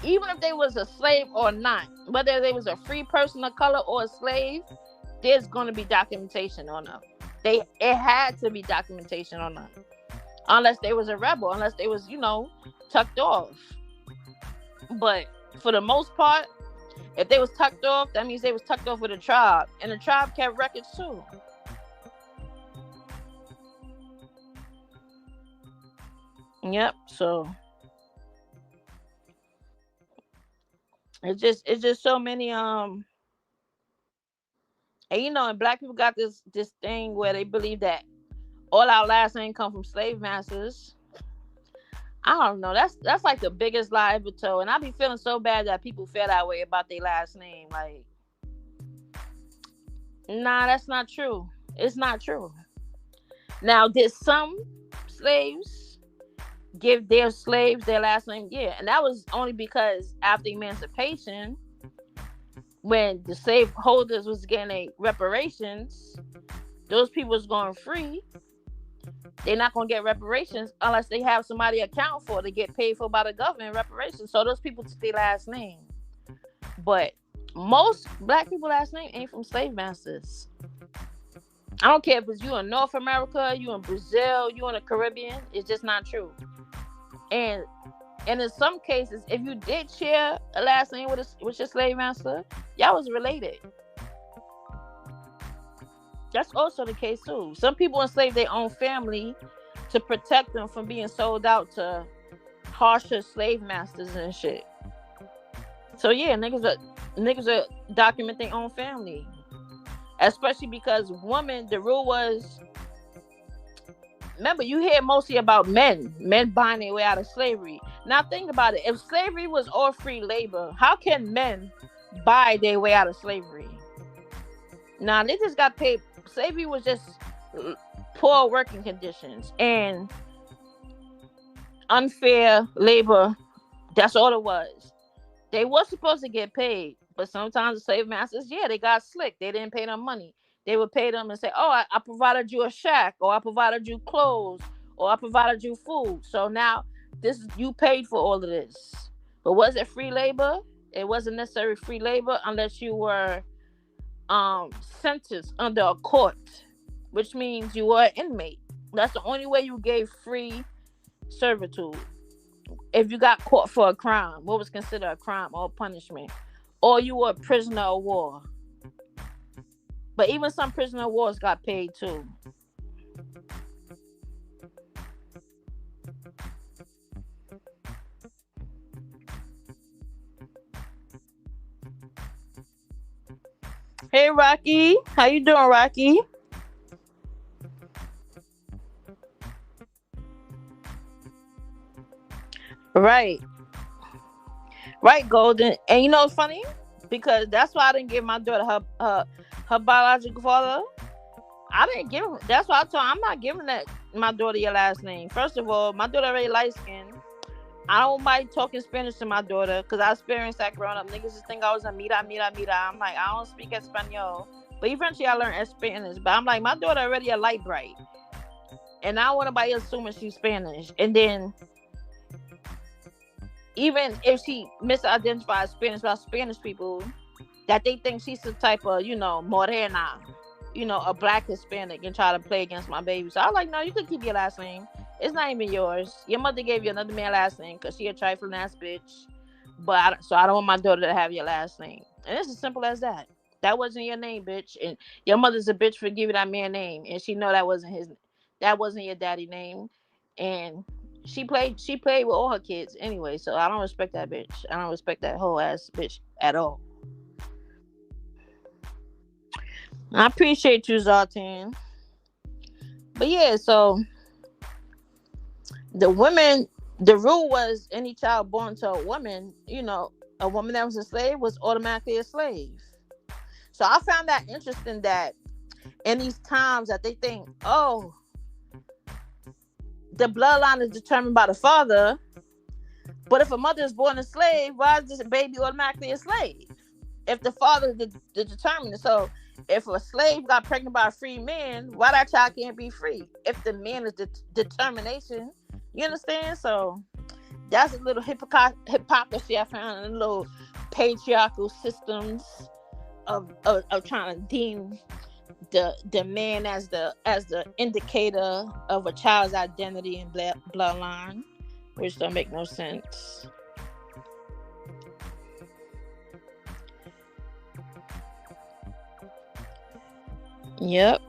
Even if they was a slave or not, whether they was a free person of color or a slave, there's going to be documentation on them. It had to be documentation on them, unless they was a rebel, unless they was tucked off. But for the most part, if they was tucked off, that means they was tucked off with a tribe, and the tribe kept records too. Yep. So it's just so many and black people got this thing where they believe that all our last name come from slave masters. I don't know. That's like the biggest lie ever told. And I be feeling so bad that people feel that way about their last name. Like, nah, that's not true. It's not true. Now, did some slaves give their slaves their last name? Yeah. And that was only because after emancipation, when the slave holders was getting reparations, those people was going free. They're not going to get reparations unless they have somebody account for to get paid for by the government reparations. So those people took their last name. But most black people last name ain't from slave masters. I don't care if it's you in North America, you in Brazil, you in the Caribbean. It's just not true. And in some cases, if you did share a last name with your slave master, y'all was related. That's also the case too. Some people enslave their own family to protect them from being sold out to harsher slave masters and shit. So yeah, niggas are document their own family. Especially because women, the rule was, remember, you hear mostly about men buying their way out of slavery. Now think about it. If slavery was all free labor, how can men buy their way out of slavery? Now they just got paid. Slavery was just poor working conditions and unfair labor. That's all it was. They were supposed to get paid, but sometimes the slave masters, they got slick. They didn't pay them money. They would pay them and say, oh, I provided you a shack, or I provided you clothes, or I provided you food. So now you paid for all of this. But was it free labor? It wasn't necessarily free labor unless you were sentenced under a court, which means you were an inmate. That's the only way you gave free servitude. If you got caught for a crime, what was considered a crime or punishment, or you were a prisoner of war. But even some prisoner of wars got paid too. Hey Rocky, how you doing, Rocky? Right, Golden. And you know what's funny? Because that's why I didn't give my daughter her biological father. I didn't give him. That's why I told her, I'm not giving my daughter your last name. First of all, my daughter already light skinned. I don't mind talking Spanish to my daughter because I experienced that growing up. Niggas just think I was a mira. I'm like, I don't speak Espanol. But eventually I learned Spanish. But I'm like, my daughter already a light bright. And I don't want nobody assuming she's Spanish. And then even if she misidentifies Spanish by Spanish people, that they think she's the type of, morena, a black Hispanic, and try to play against my baby. So I was like, no, you can keep your last name. It's not even yours. Your mother gave you another man last name because she a trifling ass bitch. So I don't want my daughter to have your last name. And it's as simple as that. That wasn't your name, bitch. And your mother's a bitch for giving that man name. And she know that wasn't your daddy name. And she played with all her kids anyway. So I don't respect that bitch. I don't respect that whole ass bitch at all. I appreciate you, Zartan. But yeah, so the rule was any child born to a woman, a woman that was a slave was automatically a slave. So I found that interesting that in these times that they think, oh, the bloodline is determined by the father, but if a mother is born a slave, why is this baby automatically a slave? If the father is the determiner. So if a slave got pregnant by a free man, why that child can't be free? If the man is the determination, you understand? So that's a little hypocrisy I found in the little patriarchal systems of trying to deem the man as the indicator of a child's identity and bloodline, which don't make no sense. Yep.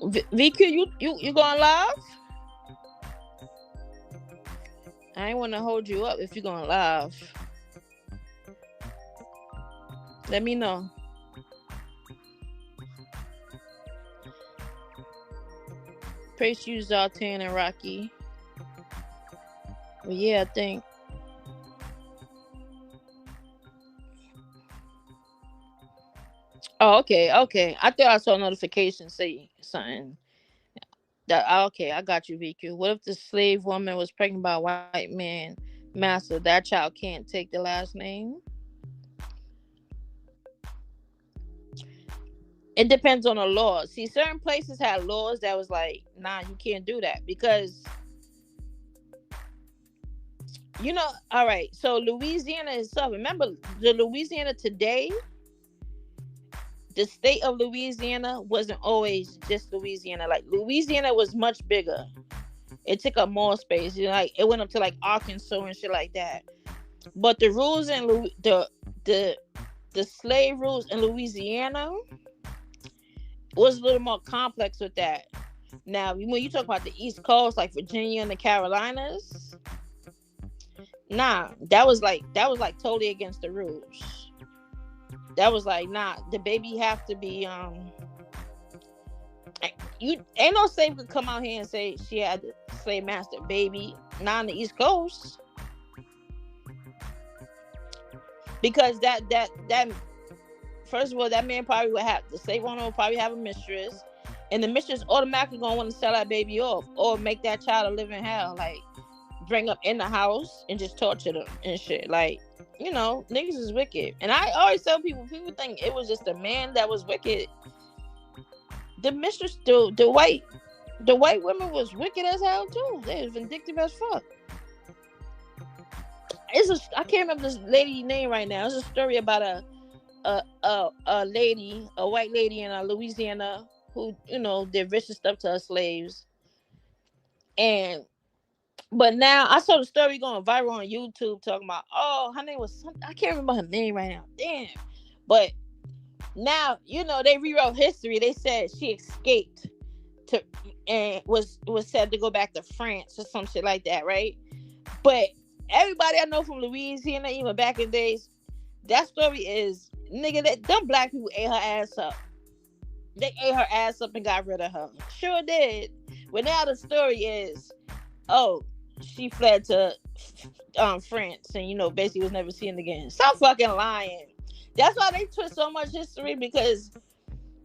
VQ, you going live? I ain't want to hold you up if you're going live. Let me know. Praise you, Zartan and Rocky. Well, yeah, I think. Oh, okay. I thought I saw a notification say something. Okay, I got you, VQ. What if the slave woman was pregnant by a white man master? That child can't take the last name? It depends on the law. See, certain places had laws that was like, nah, you can't do that because, all right. So Louisiana itself, remember the Louisiana today, the state of Louisiana wasn't always just Louisiana. Like Louisiana was much bigger. It took up more space. Like it went up to like Arkansas and shit like that. But the rules in the slave rules in Louisiana was a little more complex with that. Now, when you talk about the East Coast, like Virginia and the Carolinas, nah, that was like totally against the rules. That was like, nah, the baby have to be you ain't no slave could come out here and say she had the slave master baby, not on the East Coast. Because that first of all, that man probably would have the slave owner would probably have a mistress, and the mistress automatically gonna want to sell that baby off or make that child a living hell, like bring up in the house and just torture them and shit. Like, niggas is wicked. And I always tell people think it was just the man that was wicked. The mistress, the white women was wicked as hell too. They was vindictive as fuck. I can't remember this lady name right now. It's a story about a lady, a white lady in Louisiana who, did vicious stuff to her slaves. But now I saw the story going viral on YouTube talking about, her name was something. I can't remember her name right now. Damn. But now, they rewrote history. They said she escaped and was said to go back to France or some shit like that, right? But everybody I know from Louisiana, even back in days, that story is, nigga, that them black people ate her ass up. They ate her ass up and got rid of her. Sure did. But now the story is, she fled to France and, basically was never seen again. Stop fucking lying. That's why they twist so much history, because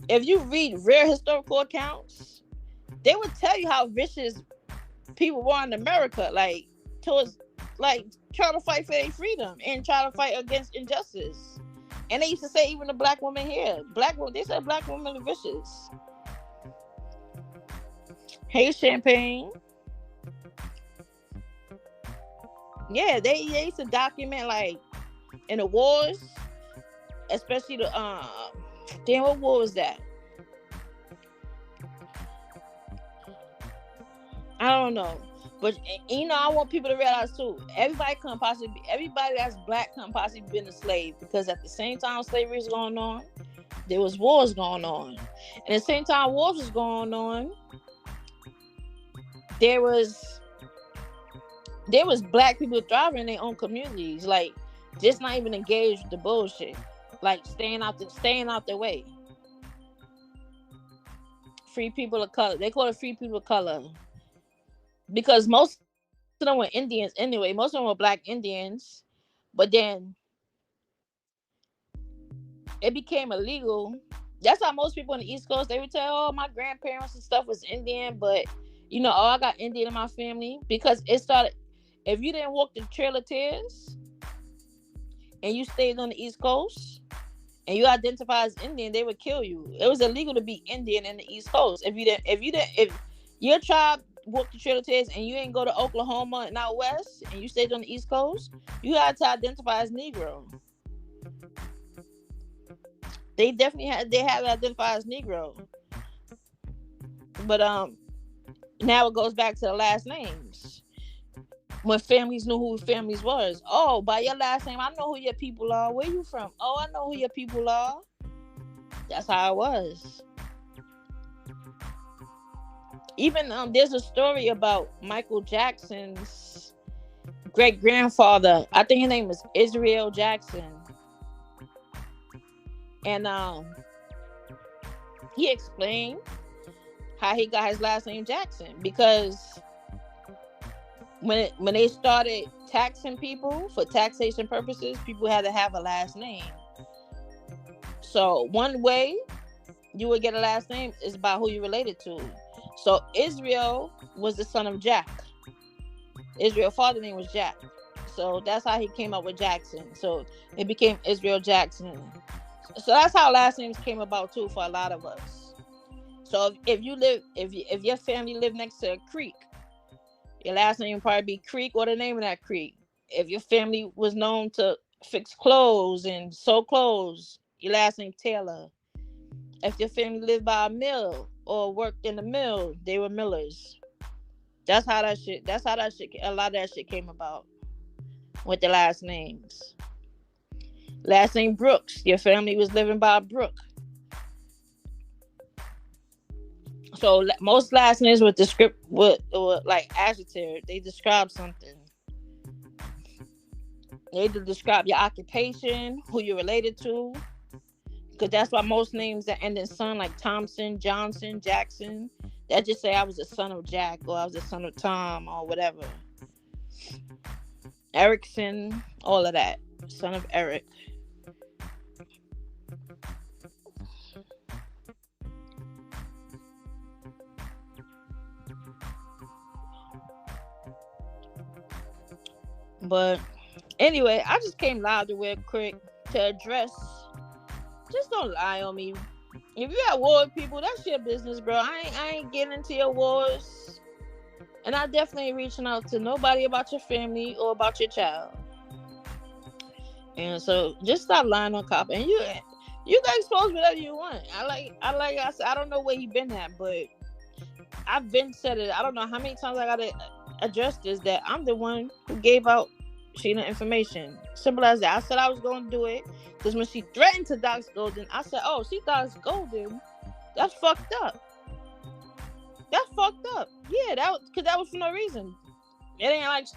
if you read rare historical accounts, they would tell you how vicious people were in America, like, towards, like, trying to fight for their freedom and trying to fight against injustice. And they used to say even the black woman here, black woman. They said black women are vicious. Hey, Champagne. Yeah, they used to document like in the wars, especially the damn, what war was that? I don't know. But you know, I want people to realize too. Everybody that's black couldn't possibly been a slave, because at the same time slavery was going on, there was wars going on. And at the same time wars was going on, there was black people thriving in their own communities, like just not even engaged with the bullshit, like staying out the way. Free people of color. They call it free people of color. Because most of them were Indians anyway. Most of them were black Indians. But then it became illegal. That's how most people on the East Coast, they would tell, oh, my grandparents and stuff was Indian. But, you know, oh, I got Indian in my family. Because it started, if you didn't walk the Trail of Tears and you stayed on the East Coast and you identify as Indian, they would kill you. It was illegal to be Indian in the East Coast. If your tribe walked the Trail of Tears and you ain't go to Oklahoma and out west and you stayed on the East Coast, you had to identify as Negro. They definitely had to identify as Negro. But now it goes back to the last names. When families knew who families was. Oh, by your last name, I know who your people are. Where you from? Oh, I know who your people are. That's how it was. Even there's a story about Michael Jackson's great-grandfather. I think his name is Israel Jackson. And he explained how he got his last name Jackson, because when they started taxing people for taxation purposes, people had to have a last name. So one way you would get a last name is by who you related to. So Israel was the son of Jack. Israel's father's name was Jack. So that's how he came up with Jackson. So it became Israel Jackson. So that's how last names came about too for a lot of us. So if your family lived next to a creek, your last name would probably be Creek or the name of that creek. If your family was known to fix clothes and sew clothes, your last name Taylor. If your family lived by a mill or worked in the mill, they were Millers. That's how that shit, a lot of that shit came about with the last names. Last name Brooks. Your family was living by a brook. So most last names with like adjective, they describe something. They describe your occupation, who you're related to. Because that's why most names that end in son, like Thompson, Johnson, Jackson, that just say I was a son of Jack or I was a son of Tom or whatever. Erickson, all of that. Son of Eric. But anyway, I just came live real quick to address. Just don't lie on me. If you at war with people, that's your business, bro. I ain't getting into your wars. And I definitely ain't reaching out to nobody about your family or about your child. And so just stop lying on cop. And you can expose whatever you want. I said, I don't know where you been at, but I've been said it. I don't know how many times I gotta address this, that I'm the one who gave out Sheena information. Simple as that. I said I was going to do it because when she threatened to dox Golden, I said, oh, she doxed Golden. That's fucked up. That's fucked up. Yeah, because that was for no reason. It ain't like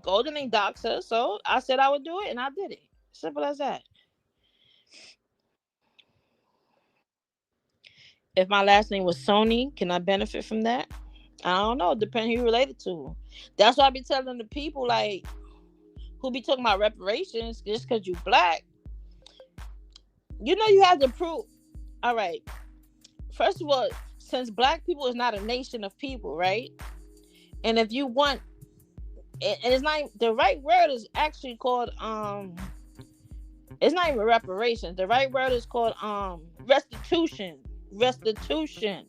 Golden ain't dox her, so I said I would do it, and I did it. Simple as that. If my last name was Sony, can I benefit from that? I don't know. Depending who you related to. That's why I be telling the people, like, who be talking about reparations just because you black. You know you have to prove. All right. First of all, since black people is not a nation of people, right? And if you want, and it's not, the right word is actually called It's not even reparations. The right word is called restitution. Restitution.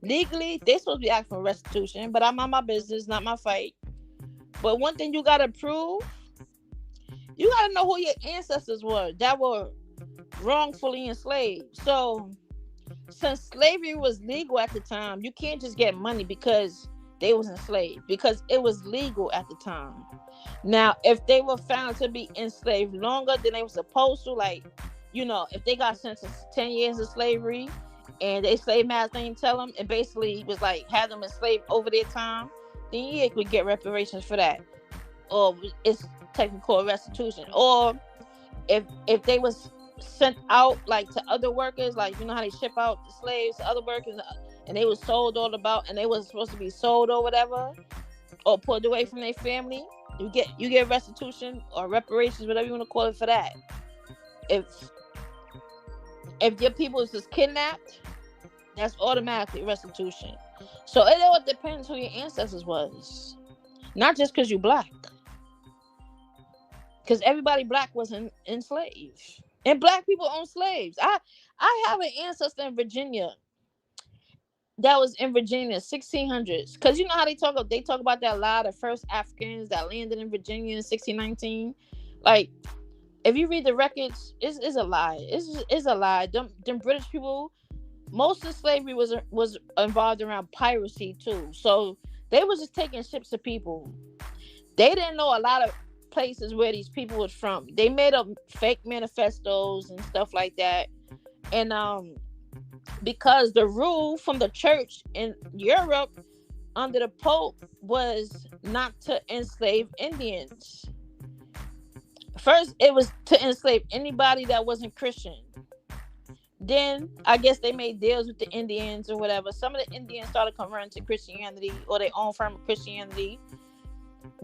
Legally, they supposed to be asking for restitution, but I'm on my business, not my fight. But one thing you gotta prove, you gotta know who your ancestors were that were wrongfully enslaved. So since slavery was legal at the time, you can't just get money because they was enslaved, because it was legal at the time. Now, if they were found to be enslaved longer than they were supposed to, like, if they got sentenced to 10 years of slavery and they slave master didn't tell them, and basically was like had them enslaved over their time, then yeah, could get reparations for that. Or it's technically called restitution. Or if they was sent out like to other workers, like how they ship out the slaves to other workers, and they was sold all about, and they was supposed to be sold or whatever, or pulled away from their family, you get restitution or reparations, whatever you want to call it, for that. If your people is just kidnapped, that's automatically restitution. So it all depends who your ancestors was, not just because you black, because everybody black was enslaved, and black people own slaves. I have an ancestor in Virginia that was in Virginia 1600s, because you know how they talk about that, a lot of first Africans that landed in Virginia in 1619. Like, if you read the records, it's a lie. It's a lie. Them British people, most of slavery was involved around piracy too. So they was just taking ships of people. They didn't know a lot of places where these people was from. They made up fake manifestos and stuff like that. And because the rule from the church in Europe under the Pope was not to enslave Indians. First, it was to enslave anybody that wasn't Christian. Then, I guess they made deals with the Indians or whatever. Some of the Indians started converting to Christianity, or their own form of Christianity.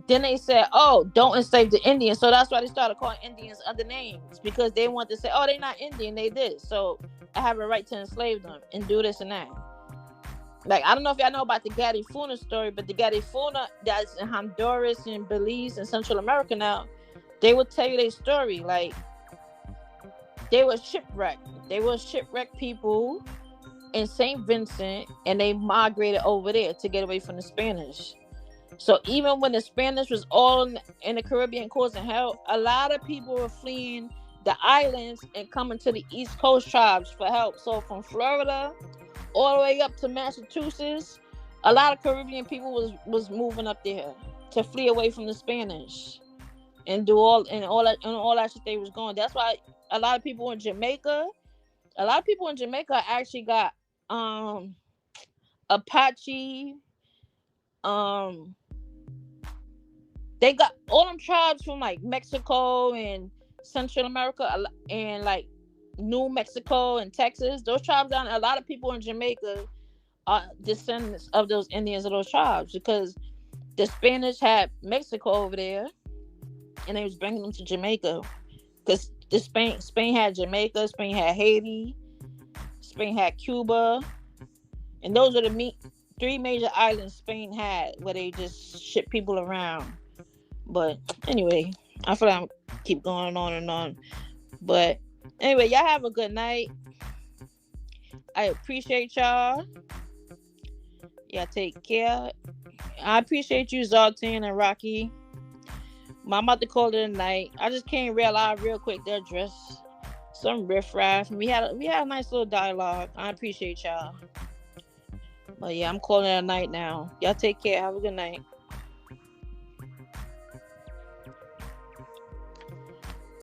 Then they said, oh, don't enslave the Indians. So that's why they started calling Indians other names, because they wanted to say, oh, they're not Indian, they this. So I have a right to enslave them and do this and that. Like, I don't know if y'all know about the Garifuna story, but the Garifuna that's in Honduras and Belize and Central America now, they will tell you their story. Like, they were shipwrecked. They were shipwrecked people in St. Vincent, and they migrated over there to get away from the Spanish. So even when the Spanish was all in the Caribbean causing hell, a lot of people were fleeing the islands and coming to the East Coast tribes for help. So from Florida all the way up to Massachusetts, a lot of Caribbean people was moving up there to flee away from the Spanish and do all that shit they was going. That's why a lot of people in Jamaica actually got Apache. They got all them tribes from like Mexico and Central America and like New Mexico and Texas. Those tribes down, a lot of people in Jamaica are descendants of those Indians of those tribes, because the Spanish had Mexico over there and they was bringing them to Jamaica, because Spain had Jamaica, Spain had Haiti, Spain had Cuba, and those are the three major islands Spain had where they just ship people around. But anyway, I feel like I'm keep going on and on. But anyway, y'all have a good night. I appreciate y'all. Y'all take care. I appreciate you, Zaltine and Rocky. I'm about to call it a night. I just came real quick to address some riffraff. We had a nice little dialogue. I appreciate y'all. But yeah, I'm calling it a night now. Y'all take care. Have a good night.